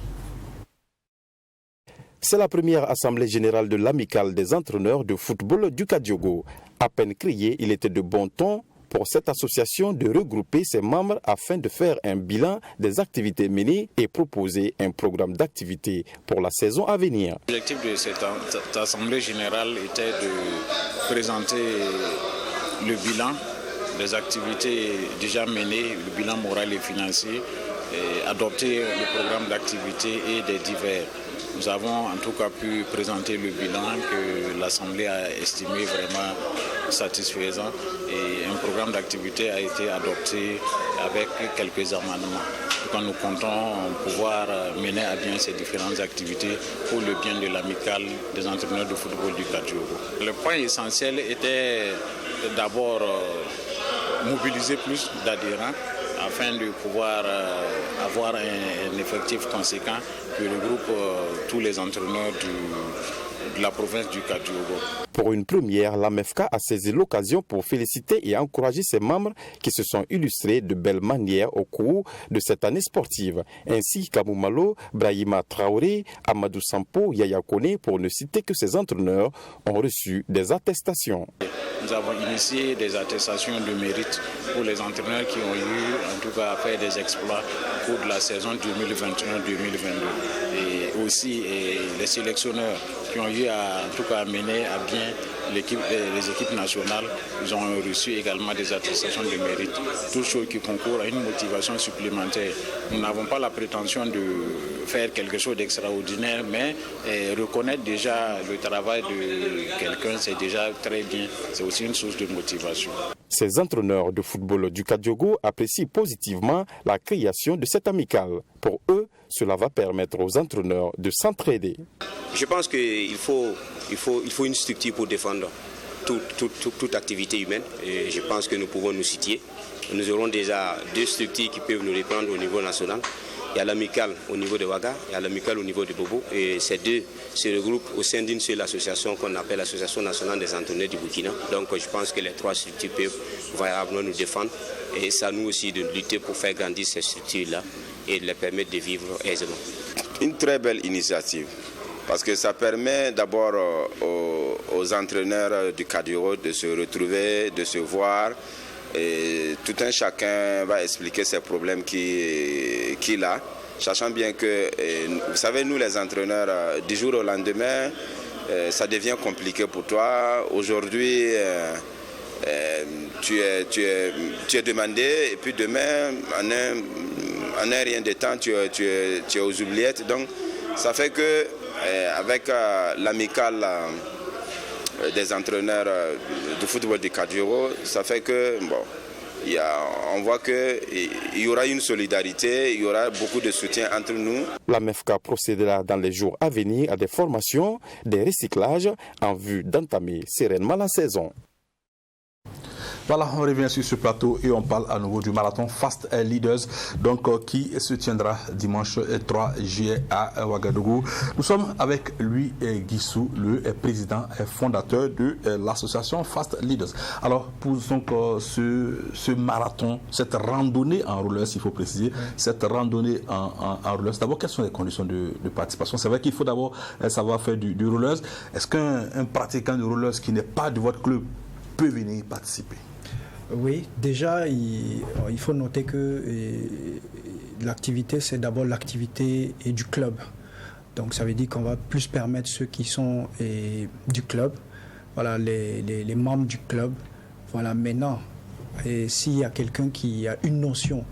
C'est la première assemblée générale de l'amicale des entraîneurs de football du Kadiogo. À peine créé, il était de bon ton pour cette association de regrouper ses membres afin de faire un bilan des activités menées et proposer un programme d'activité pour la saison à venir. L'objectif de cette assemblée générale était de présenter le bilan des activités déjà menées, le bilan moral et financier, et adopter le programme d'activité et des divers. Nous avons en tout cas pu présenter le bilan que l'Assemblée a estimé vraiment satisfaisant et un programme d'activité a été adopté avec quelques amendements. Quand nous comptons pouvoir mener à bien ces différentes activités pour le bien de l'amicale des entraîneurs de football du Kadiogo. Le point essentiel était d'abord mobiliser plus d'adhérents afin de pouvoir avoir un effectif conséquent qui regroupe tous les entraîneurs de la province du Kadiogo. Pour une première, l'AMEFCA a saisi l'occasion pour féliciter et encourager ses membres qui se sont illustrés de belles manières au cours de cette année sportive, ainsi qu'Amoumalo, Brahima Traoré, Amadou Sampo, Yaya Kone, pour ne citer que ces entraîneurs, ont reçu des attestations. Nous avons initié des attestations de mérite pour les entraîneurs qui ont eu, en tout cas, à faire des exploits au cours de la saison 2021-2022. Et aussi les sélectionneurs qui ont eu à, en tout cas, mener à bien les équipes nationales, ils ont reçu également des attestations de mérite. Toutes choses qui concourent à une motivation supplémentaire. Nous n'avons pas la prétention de faire quelque chose d'extraordinaire, mais reconnaître déjà le travail de quelqu'un, c'est déjà très bien. C'est aussi une source de motivation. Ces entraîneurs de football du Kadiogo apprécient positivement la création de cette amicale. Pour eux, cela va permettre aux entraîneurs de s'entraider. Je pense qu'il faut une structure pour défendre toute activité humaine. Et je pense que nous pouvons nous situer. Nous aurons déjà 2 structures qui peuvent nous reprendre au niveau national. Il y a l'amicale au niveau de Ouaga, il y a l'amicale au niveau de Bobo. Et ces deux se regroupent au sein d'une seule association qu'on appelle l'Association nationale des entraîneurs du Burkina. Donc je pense que les 3 structures peuvent variablement nous défendre. Et c'est à nous aussi de lutter pour faire grandir ces structures-là et de les permettre de vivre aisément. Une très belle initiative. Parce que ça permet d'abord aux entraîneurs du Kadiogo de se retrouver, de se voir. Et tout un chacun va expliquer ses problèmes qu'il a. sachant bien que, vous savez, nous les entraîneurs, du jour au lendemain, ça devient compliqué pour toi. Aujourd'hui, tu es demandé, et puis demain, en un rien de temps, tu es aux oubliettes. Donc, ça fait que, avec l'amicale des entraîneurs de football de Kadioro, ça fait que, bon, on voit qu'il y aura une solidarité, il y aura beaucoup de soutien entre nous. La MEFCA procédera dans les jours à venir à des formations, des recyclages en vue d'entamer sereinement la saison. Voilà, on revient sur ce plateau et on parle à nouveau du marathon Fast Leaders, donc qui se tiendra dimanche 3 juillet à Ouagadougou. Nous sommes avec lui, Guissou, le président et fondateur de l'association Fast Leaders. Alors, pour donc, ce marathon, cette randonnée en rouleurs, il faut préciser, cette randonnée en rouleurs, d'abord, quelles sont les conditions de participation? C'est vrai qu'il faut d'abord savoir faire du rouleurs. Est-ce qu'un pratiquant de rouleurs qui n'est pas de votre club peut venir participer? Oui, déjà, il faut noter que l'activité, c'est d'abord l'activité du club. Donc, ça veut dire qu'on va plus permettre ceux qui sont du club, voilà, les membres du club. Voilà, maintenant, s'il y a quelqu'un qui a une notion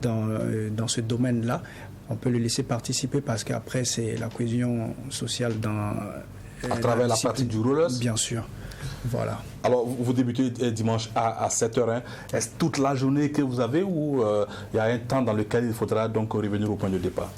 dans ce domaine-là, on peut le laisser participer parce qu'après, c'est la cohésion sociale à travers la pratique du rollers. Bien sûr. Voilà. Alors, vous débutez dimanche à 7h. Est-ce toute la journée que vous avez ou il y a un temps dans lequel il faudra donc revenir au point de départ?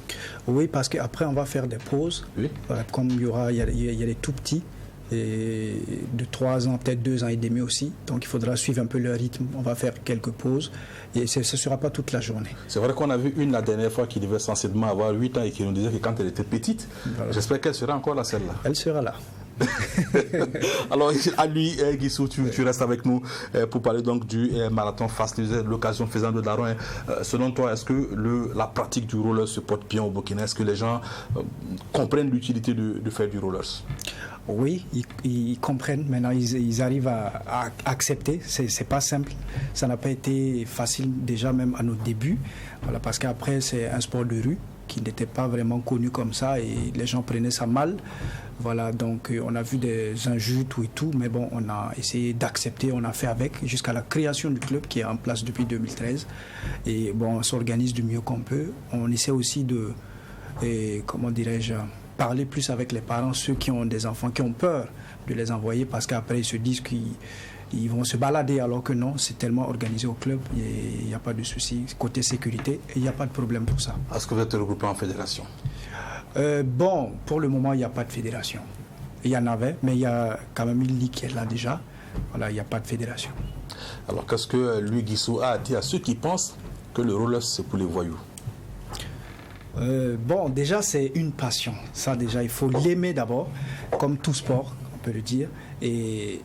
Oui, parce qu'après, on va faire des pauses. Oui. Voilà, comme il y a des tout petits, de 3 ans, peut-être 2 ans et demi aussi. Donc, il faudra suivre un peu leur rythme. On va faire quelques pauses. Et ce ne sera pas toute la journée. C'est vrai qu'on a vu une la dernière fois qui devait sensiblement avoir 8 ans et qui nous disait que quand elle était petite, voilà. J'espère qu'elle sera encore là, celle-là. Elle sera là. Alors, à lui, Guissou, tu restes avec nous pour parler donc du marathon Fast Leaders, l'occasion faisant de Daron. Selon toi, est-ce que la pratique du roller se porte bien au Burkina? Est-ce que les gens comprennent l'utilité de faire du roller? Oui, ils comprennent. Maintenant, ils arrivent à accepter. C'est pas simple. Ça n'a pas été facile déjà même à nos débuts. Voilà, parce qu'après, c'est un sport de rue qui n'était pas vraiment connu comme ça et les gens prenaient ça mal. Voilà, donc on a vu des injures, tout et tout, mais bon, on a essayé d'accepter, on a fait avec jusqu'à la création du club qui est en place depuis 2013. Et bon, on s'organise du mieux qu'on peut. On essaie aussi de, comment dirais-je, parler plus avec les parents, ceux qui ont des enfants, qui ont peur de les envoyer parce qu'après ils se disent qu'ils vont se balader alors que non, c'est tellement organisé au club, il n'y a pas de souci. Côté sécurité, il n'y a pas de problème pour ça. Est-ce que vous êtes regroupé en fédération? Bon, pour le moment, il n'y a pas de fédération. Il y en avait, mais il y a quand même une ligue qui est là déjà. Voilà, il n'y a pas de fédération. Alors, qu'est-ce que lui, Guissou, a dit à ceux qui pensent que le roller, c'est pour les voyous? Bon, déjà, c'est une passion. Ça, déjà, il faut l'aimer d'abord, comme tout sport, on peut le dire. Et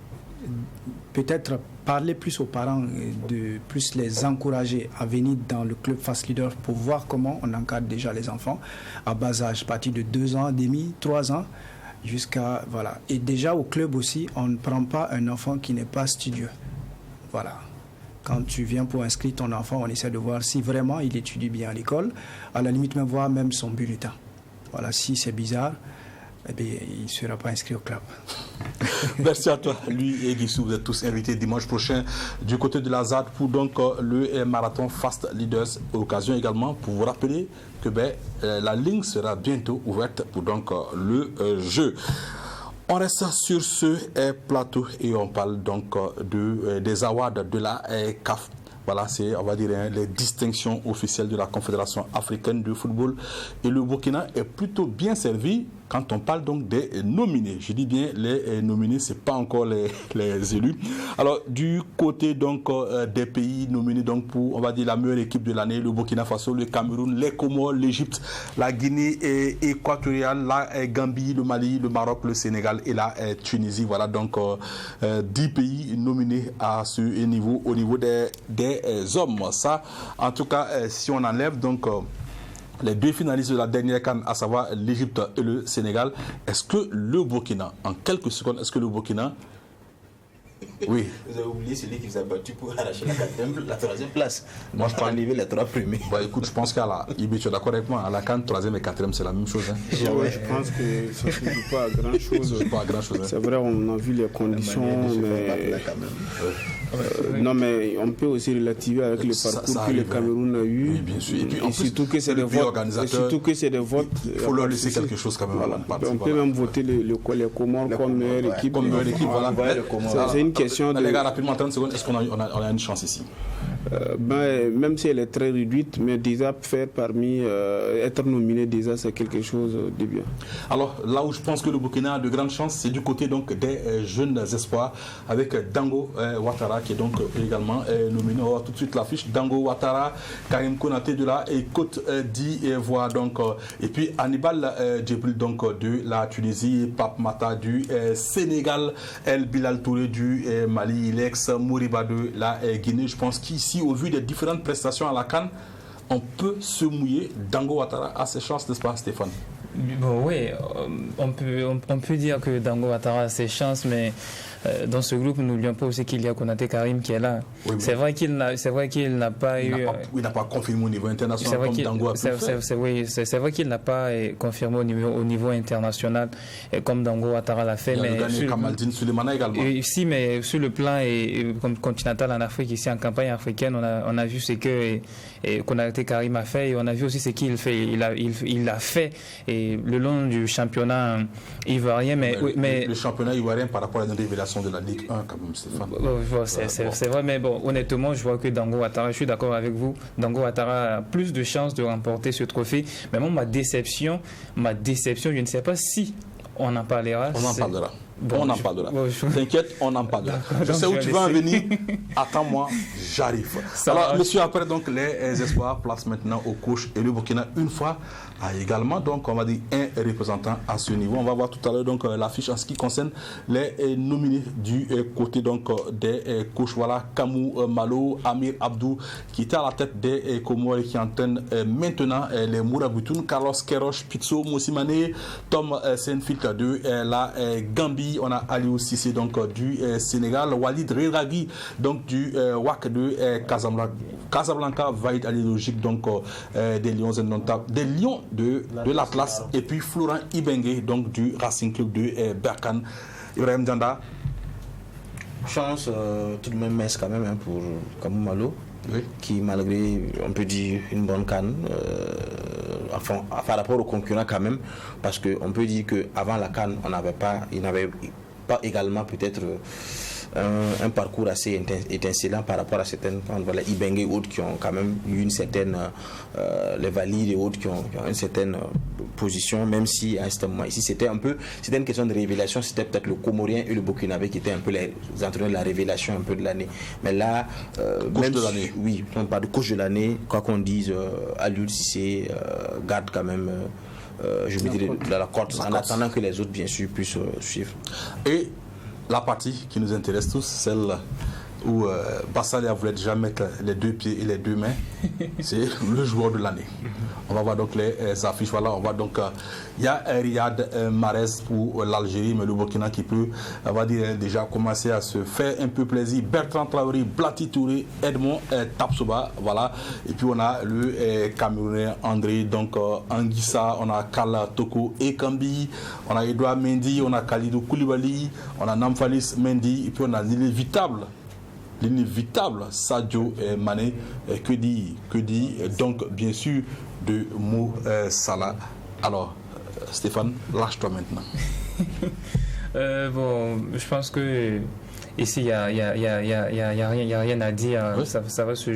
peut-être parler plus aux parents, de plus les encourager à venir dans le club Fast Leader pour voir comment on encadre déjà les enfants à bas âge, à partir de 2 ans, demi, 3 ans, jusqu'à... Voilà. Et déjà au club aussi, on ne prend pas un enfant qui n'est pas studieux. Voilà. Quand tu viens pour inscrire ton enfant, on essaie de voir si vraiment il étudie bien à l'école, à la limite même voir même son bulletin. Voilà, si c'est bizarre, eh bien, il ne sera pas inscrit au club. Merci à toi, lui et Guissou. Vous êtes tous invités dimanche prochain du côté de la ZAD pour donc le marathon Fast Leaders. Occasion également pour vous rappeler que la ligne sera bientôt ouverte pour donc le jeu. On reste sur ce plateau et on parle donc des awards de la CAF. Voilà, c'est, on va dire, les distinctions officielles de la Confédération africaine de football. Et le Burkina est plutôt bien servi quand on parle donc des nominés. Je dis bien les nominés, ce n'est pas encore les élus. Alors, du côté donc des pays nominés donc pour, on va dire, la meilleure équipe de l'année, le Burkina Faso, le Cameroun, les Comores, l'Égypte, la Guinée équatoriale, la Gambie, le Mali, le Maroc, le Sénégal et la Tunisie. Voilà donc 10 pays nominés à ce niveau, au niveau des hommes. Ça, en tout cas, si on enlève donc les 2 finalistes de la dernière CAN, à savoir l'Égypte et le Sénégal, est-ce que le Burkina, en quelques secondes, est-ce que le Burkina Oui. Vous avez oublié celui qui vous a battu pour arracher la troisième place. Moi, je peux enlever les 3 premiers. Écoute, je pense qu'à la IB, tu es d'accord avec moi, à la CAN, 3e et 4e, c'est la même chose. Hein. Je pense que ça ne joue pas à grand chose. Pas à grand chose. Hein. C'est vrai, on a vu les conditions, mais non, mais on peut aussi relativer avec le parcours que le Cameroun a eu. Oui, bien sûr. Et puis, surtout que c'est des votes. Surtout que c'est des votes. Il faut leur laisser quelque chose quand même. Voilà. On peut même voter les Comores comme meilleure équipe. Voilà. C'est une question de. Les gars, rapidement, 30 secondes, est-ce qu'on a une chance ici? Même si elle est très réduite, mais déjà faire être nominé déjà, c'est quelque chose de bien. Alors là où je pense que le Burkina a de grandes chances, c'est du côté donc des jeunes espoirs avec Dango Ouattara qui est donc également nominé. On va voir tout de suite l'affiche. Dango Ouattara, Karim Konaté de la Côte d'Ivoire donc et puis Hannibal Djibril donc de la Tunisie, Pape Mata du Sénégal, El Bilal Touré du Mali, Lex Moriba de la Guinée. Je pense qu'ici, au vu des différentes prestations à la CAN, on peut se mouiller. Dango Ouattara a ses chances, n'est-ce pas, Stéphane? Bon, oui, on peut dire que Dango Ouattara a ses chances, mais dans ce groupe, nous n'oublions pas aussi qu'il y a Konaté Karim qui est là. Oui, c'est vrai qu'il n'a pas eu. Il n'a pas confirmé au niveau international comme Dango a pu faire. C'est vrai qu'il n'a pas confirmé au niveau international comme Dango Ouattara l'a fait. Il a gagné Kamaldine Sulemana également. Ici, mais sur le plan continental en Afrique, ici en campagne africaine, on a vu ce que Konaté Karim a fait et on a vu aussi ce qu'il fait. Il a fait le long du championnat ivoirien. Mais le championnat ivoirien par rapport à une révélation de la Ligue 1 quand même, Stéphane. C'est vrai, mais bon, honnêtement, je vois que Dango Ouattara, je suis d'accord avec vous, Dango Ouattara a plus de chances de remporter ce trophée. Mais moi, ma déception, je ne sais pas si on en parlera. On en parlera. On en parlera. T'inquiète, on en parlera. Je sais où tu vas en venir. Attends-moi, j'arrive. Alors, monsieur, après donc les espoirs, place maintenant au coach et le Burkina une fois a également donc on va dire un représentant à ce niveau. On va voir tout à l'heure donc l'affiche en ce qui concerne les nominés du côté donc des coachs. Voilà, Kamou Malo, Amir Abdou qui était à la tête des Comores et qui entraîne maintenant les Mourabutoun, Carlos Queiroz, Pizzo Moussimane, Tom Senfield de la Gambie. On a Aliou Cissé donc du Sénégal, Walid Redragui donc du WAC de Casablanca, Vaïd Ali Logique donc des Lions indomptables, des Lions de l'Atlas et puis Florent Ibengue donc du Racing Club de Berkane. Ibrahim Djanda. Chance tout de même mince quand même pour Kamou Malo. Oui. Qui malgré on peut dire une bonne CAN par rapport aux concurrents quand même, parce qu'on peut dire qu'avant la CAN il n'avait pas également peut-être un parcours assez étincelant par rapport à certaines, voilà, Ibengue et autres qui ont quand même eu une certaine, les Valides et autres qui ont une certaine position, même si à un certain moment ici c'était une question de révélation, c'était peut-être le Comorien et le Burkinabé qui étaient un peu les entraîneurs de la révélation un peu de l'année. Mais là, coach de l'année. Oui, on parle de coach de l'année, quoi qu'on dise, Aliou Cissé garde quand même. Je me dirais la corde en attendant que les autres bien sûr puissent suivre. Et la partie qui nous intéresse tous, celle où Bassalia voulait déjà mettre les 2 pieds et les 2 mains, c'est le joueur de l'année. On va voir donc les affiches. Voilà, on va donc il y a Riyad Mahrez pour l'Algérie, mais le Burkina qui peut, on va dire, déjà commencer à se faire un peu plaisir. Bertrand Traoré, Blati Touré, Edmond Tapsoba, voilà. Et puis on a le Camerounais André, donc Anguissa, on a Kala Toko Ekambi, on a Edouard Mendy, on a Khalidou Koulibaly, on a Namphalis Mendy, et puis on a l'inévitable Sadio Mané, que dit donc bien sûr de Mo Salah. Alors Stéphane, lâche-toi maintenant. Bon, je pense que ici il y a rien à dire. Oui. Ça va se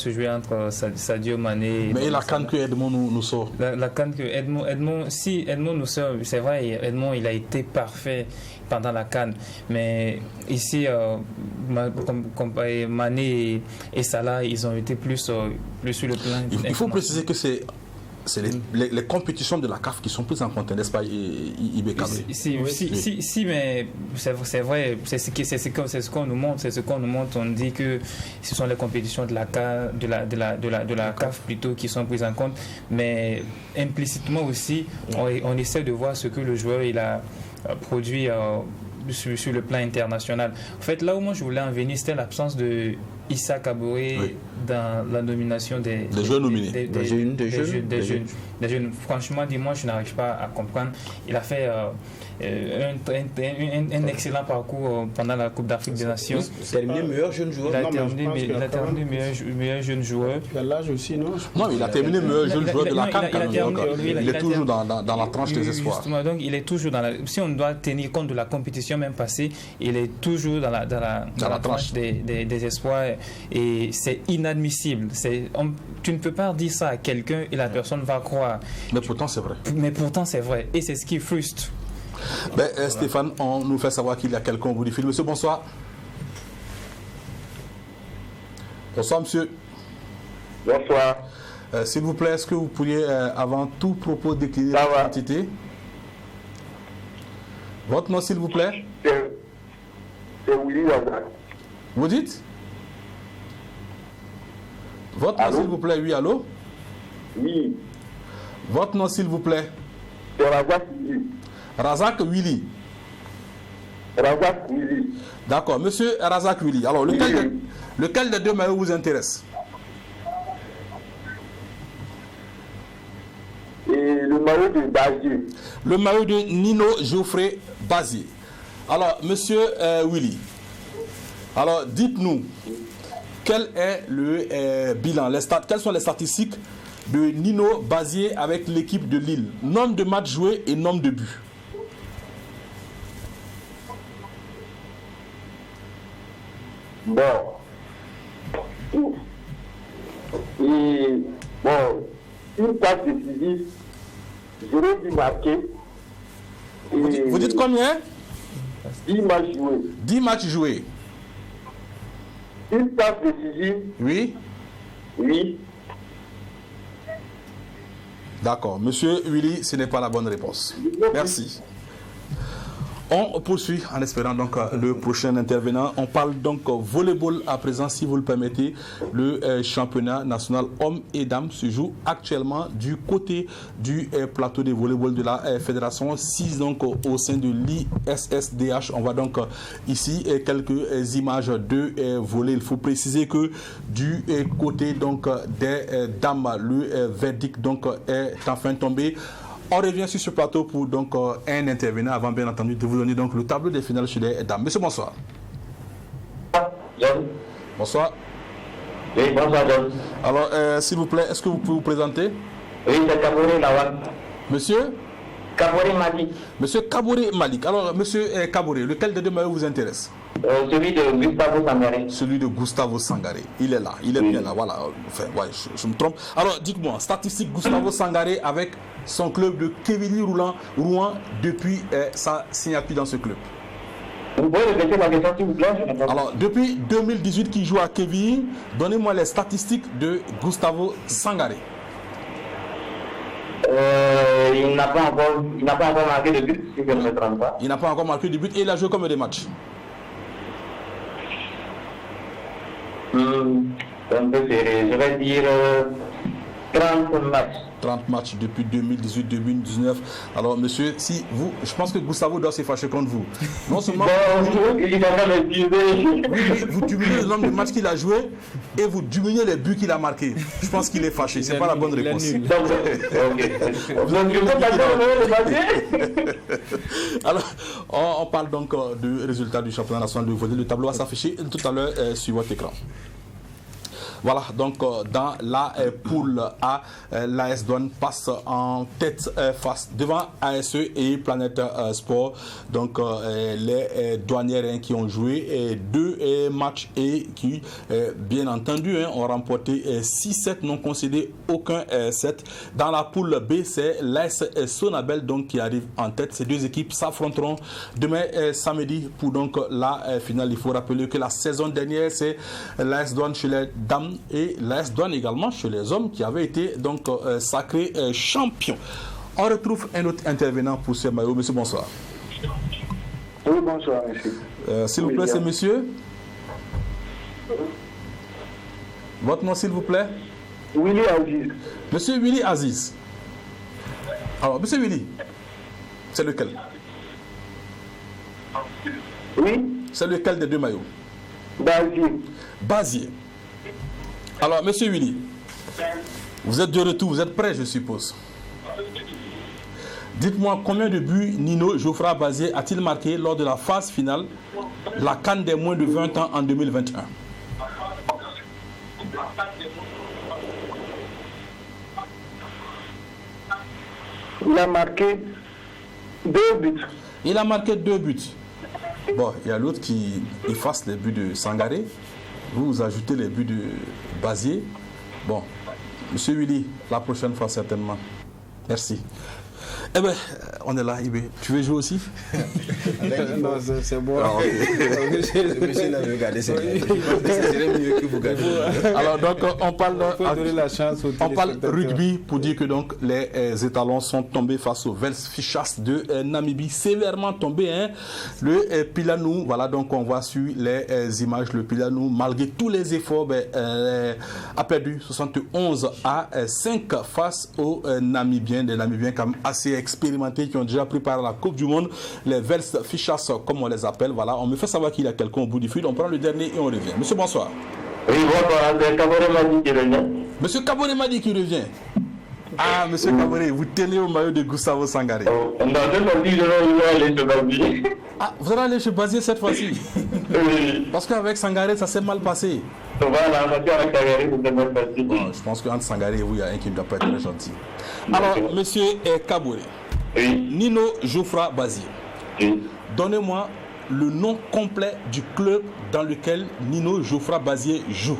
jouer entre Sadio Mané. Mais la CAN que Edmond nous sort. La CAN que Edmond nous sort, c'est vrai, Edmond il a été parfait pendant la CAN, mais ici Mané et Salah ils ont été plus sur le plan. Il faut préciser que c'est les compétitions de la CAF qui sont prises en compte, n'est-ce pas, IBK? Si, mais c'est vrai, c'est ce qu'on nous montre, on dit que ce sont les compétitions de la CAF plutôt qui sont prises en compte, mais implicitement aussi, on essaie de voir ce que le joueur il a produit sur le plan international. En fait, là où moi je voulais en venir, c'était l'absence de Issa Kaboré dans la nomination des jeunes nominés. Des jeunes. Franchement, dis-moi, je n'arrive pas à comprendre. Il a fait un excellent parcours pendant la Coupe d'Afrique des Nations. Terminé meilleur jeune joueur. Il a terminé meilleur jeune joueur. Il a l'âge aussi, non? Non, il a terminé meilleur jeune joueur de la CAN. Il est toujours dans la tranche des espoirs. Justement, donc il est toujours dans la... Si on doit tenir compte de la compétition même passée, il est toujours dans la tranche des espoirs. Et c'est inadmissible. Tu ne peux pas dire ça à quelqu'un et la personne va croire. Mais pourtant, c'est vrai. Et c'est ce qui frustre. Stéphane, on nous fait savoir qu'il y a quelqu'un au bout du fil. Monsieur, bonsoir. Bonsoir, monsieur. Bonsoir. S'il vous plaît, est-ce que vous pourriez, avant tout propos, décliner votre identité? Votre nom, s'il vous plaît? C'est Willy Razak. Vous dites? Votre nom, s'il vous plaît? Oui, allô? Oui. Votre nom, s'il vous plaît? C'est Razak Willy. Razak Willy. Razak Willy. D'accord, monsieur Razak Willy. Alors, lequel des deux maillots vous intéresse? Et le maillot de Bazier. Le maillot de Nino Geoffrey Bazier. Alors, monsieur Willy, alors dites-nous, quel est le bilan, quelles sont les statistiques de Nino Bazier avec l'équipe de Lille? Nombre de matchs joués et nombre de buts. Bon. Et bon, une passe décisive, 0 but marqué. Vous dites combien? 10 matchs joués. 10 matchs joués. Une passe décisive. Oui. Oui. D'accord. Monsieur Willy, ce n'est pas la bonne réponse. Merci. On poursuit en espérant donc le prochain intervenant. On parle donc volleyball à présent, si vous le permettez. Le championnat national hommes et dames se joue actuellement du côté du plateau de volleyball de la fédération 6 donc au sein de l'ISSDH. On voit donc ici quelques images de volley. Il faut préciser que du côté donc des dames, le verdict donc est enfin tombé. On revient sur ce plateau pour donc un intervenant avant bien entendu de vous donner donc le tableau des finales chez les dames. Monsieur, bonsoir. John. Bonsoir. Oui, bonsoir John. Alors, s'il vous plaît, est-ce que vous pouvez vous présenter? Oui, c'est Kaboré Lawal. Monsieur? Kaboré Malik. Monsieur Kaboré Malik. Alors, monsieur Kaboré, lequel des deux maillots vous intéresse? Celui de Gustavo Sangaré. Celui de Gustavo Sangaré. Il est là, il est bien là, voilà. Enfin, ouais, je me trompe. Alors, dites-moi, statistique Gustavo Sangaré avec son club de Quevilly Rouen depuis sa signature dans ce club. Vous pouvez répéter la question s'il vous plaît? Alors, depuis 2018 qu'il joue à Quevilly, donnez-moi les statistiques de Gustavo Sangaré. Il n'a pas encore marqué de but, si je ne me trompe pas. Il n'a pas encore marqué de but et il a joué combien de matchs? Un peu serré, je vais dire 30 matchs. 30 matchs depuis 2018-2019. Alors, monsieur, si vous, je pense que Gustavo doit se fâcher contre vous. Non seulement vous diminuez le nombre de matchs qu'il a joué et vous diminuez les buts qu'il a marqués. Je pense qu'il est fâché. C'est pas la bonne réponse. Alors, on parle donc du résultat du championnat national de volley. Le tableau va s'afficher tout à l'heure sur votre écran. Voilà, donc dans la poule A, l'AS Douanes passe en tête face devant ASE et Planète Sport. Donc les douanières qui ont joué 2 matchs et qui, bien entendu, ont remporté 6-7, n'ont concédé aucun 7. Dans la poule B, c'est l'AS Sonabel donc, qui arrive en tête. Ces deux équipes s'affronteront demain samedi pour donc la finale. Il faut rappeler que la saison dernière, c'est l'AS Douanes chez les dames et l'AS Douanes également chez les hommes qui avaient été donc sacrés champions. On retrouve un autre intervenant pour ce maillot. Monsieur, bonsoir. Oui, bonsoir, monsieur. S'il vous plaît, c'est monsieur. Votre nom, s'il vous plaît? Willy Aziz. Monsieur Willy Aziz. Alors, monsieur Willy, c'est lequel? Oui. C'est lequel des deux maillots? Basier. Basier. Alors, monsieur Willy, vous êtes de retour, vous êtes prêt, je suppose. Dites-moi combien de buts Nino Geoffroy Basier a-t-il marqué lors de la phase finale, la CAN des moins de 20 ans en 2021? Il a marqué 2 buts. Il a marqué 2 buts. Bon, il y a l'autre qui efface les buts de Sangaré. Vous ajoutez les buts de Basier. Bon, monsieur Willy, la prochaine fois certainement. Merci. Eh bien, on est là, Ibé. Tu veux jouer aussi? Non, c'est bon. Ah, okay. Monsieur n'a regardé, c'est mieux que vous gagnez. Alors, donc, on parle de rugby pour dire que donc, les étalons sont tombés face aux Welsfischas de Namibie, sévèrement tombés. Hein. Le Pilanou, voilà, donc on voit sur les images, le Pilanou, malgré tous les efforts, a perdu 71-5 face aux Namibiens, des Namibiens quand même assez expérimentés qui ont déjà préparé la Coupe du Monde, les Welsfischas comme on les appelle. Voilà, on me fait savoir qu'il y a quelqu'un au bout du fil. On prend le dernier et on revient. Monsieur, bonsoir. Oui, bonsoir, c'est Kabore Madi qui revient. Monsieur Kabore Madi qui revient. Ah, monsieur Kabore, vous tenez au maillot de Gustavo Sangaré. Non, cette fois-ci, je vais aller chez Basier. Ah, vous allez aller chez Basier cette fois-ci? Oui. Parce qu'avec Sangaré, ça s'est mal passé. Voilà, avec Sangaré, ça s'est mal passé. Bon, je pense qu'entre Sangaré et vous, il y a un qui ne doit pas être très gentil. Alors, monsieur Kabore, oui. Nino Geoffroy Basier, oui. Donnez-moi le nom complet du club dans lequel Nino Geoffroy Basier joue.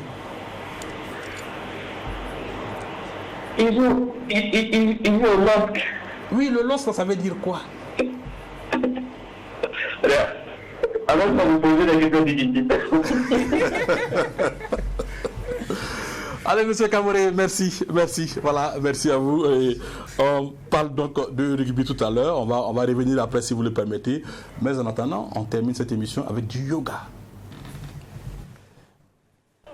Il joue au LOSC. Oui, le LOSC, ça veut dire quoi? Alors, ça vous posez la question difficile. Allez, monsieur Kabore, merci. Voilà, merci à vous. Et on parle donc de rugby tout à l'heure. On va revenir après si vous le permettez. Mais en attendant, on termine cette émission avec du yoga.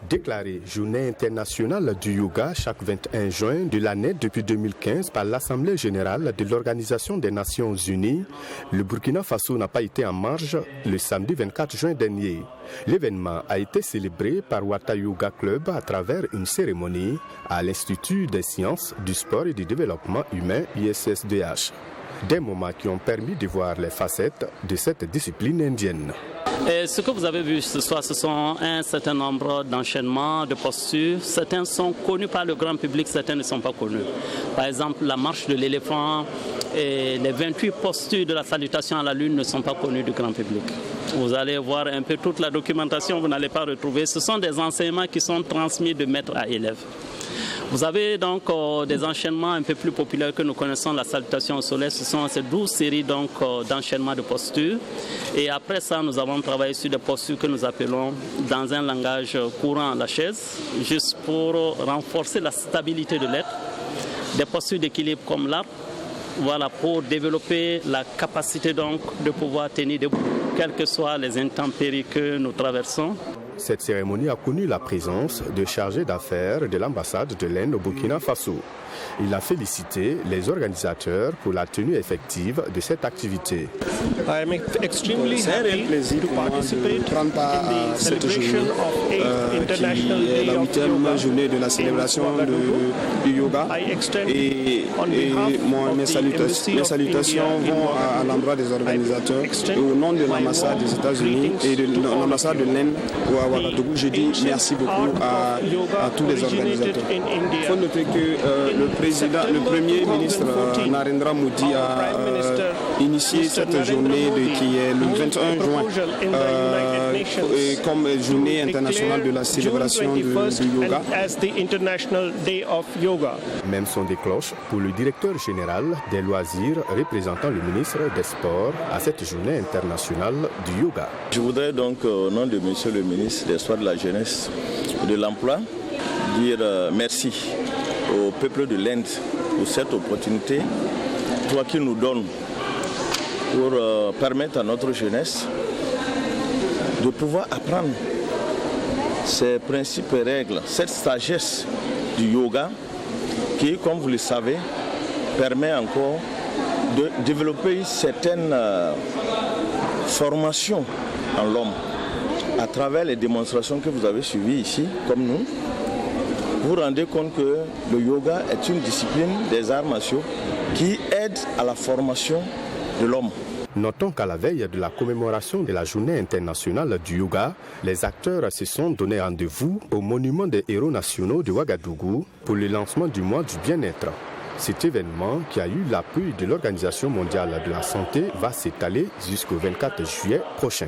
Déclarée journée internationale du yoga chaque 21 juin de l'année depuis 2015 par l'Assemblée générale de l'Organisation des Nations Unies, le Burkina Faso n'a pas été en marge le samedi 24 juin dernier. L'événement a été célébré par Wata Yoga Club à travers une cérémonie à l'Institut des sciences, du sport et du développement humain ISSDH. Des moments qui ont permis de voir les facettes de cette discipline indienne. Et ce que vous avez vu ce soir, ce sont un certain nombre d'enchaînements, de postures. Certains sont connus par le grand public, certains ne sont pas connus. Par exemple, la marche de l'éléphant et les 28 postures de la salutation à la lune ne sont pas connues du grand public. Vous allez voir un peu toute la documentation, vous n'allez pas retrouver. Ce sont des enseignements qui sont transmis de maître à élève. Vous avez donc des enchaînements un peu plus populaires que nous connaissons, la salutation au soleil. Ce sont ces 12 séries d'enchaînements de postures. Et après ça, nous avons travaillé sur des postures que nous appelons dans un langage courant la chaise, juste pour renforcer la stabilité de l'être. Des postures d'équilibre comme l'arbre, voilà, pour développer la capacité donc de pouvoir tenir debout, quelles que soient les intempéries que nous traversons. Cette cérémonie a connu la présence de chargés d'affaires de l'ambassade de l'Inde au Burkina Faso. Il a félicité les organisateurs pour la tenue effective de cette activité. C'est un plaisir pour moi de prendre part à cette journée qui est la 8e journée de la célébration du yoga. Et mes salutations vont à l'endroit des organisateurs et au nom de l'ambassade des États-Unis et de l'ambassade de l'Inde à Ouagadougou. Je dis merci beaucoup à tous les organisateurs. Il faut noter que le Premier ministre Narendra Modi a initié cette journée qui est le 21 juin comme journée internationale de la célébration du yoga. Même son des cloches pour le directeur général des loisirs représentant le ministre des Sports à cette journée internationale du yoga. Je voudrais donc au nom de monsieur le ministre des Sports, de la Jeunesse et de l'Emploi dire merci au peuple de l'Inde pour cette opportunité, toi qui nous donnes pour permettre à notre jeunesse de pouvoir apprendre ces principes et règles, cette sagesse du yoga qui, comme vous le savez, permet encore de développer certaines formation en l'homme. À travers les démonstrations que vous avez suivies ici, comme nous, vous vous rendez compte que le yoga est une discipline des arts martiaux qui aide à la formation de l'homme. Notons qu'à la veille de la commémoration de la journée internationale du yoga, les acteurs se sont donné rendez-vous au monument des héros nationaux de Ouagadougou pour le lancement du mois du bien-être. Cet événement, qui a eu l'appui de l'Organisation mondiale de la santé, va s'étaler jusqu'au 24 juillet prochain.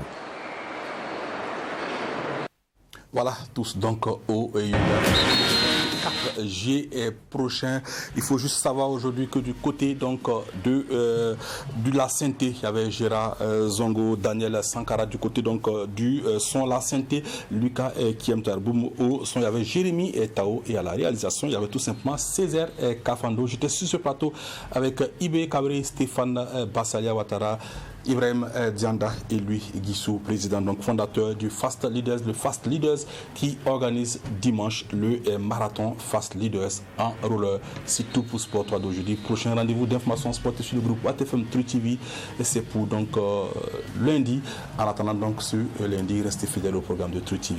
Voilà, tous donc au 4 juillet prochain. Il faut juste savoir aujourd'hui que du côté donc de la Sainté, il y avait Gérard Zongo, Daniel Sankara, du côté donc du son La Sainté, Lucas Kiem Tarboum, au son il y avait Jérémy Tao, et à la réalisation il y avait tout simplement Césaire Kafando. J'étais sur ce plateau avec Ibé Kabri, Stéphane Bassalia Ouattara, Ibrahim Dianda et lui, Guissou, président, donc fondateur du Fast Leaders, le Fast Leaders qui organise dimanche le marathon Fast Leaders en roller. C'est tout pour Sport 3 d'aujourd'hui. Prochain rendez-vous d'information sportive sur le groupe ATFM True TV et c'est pour donc lundi. En attendant donc ce lundi, restez fidèles au programme de True TV.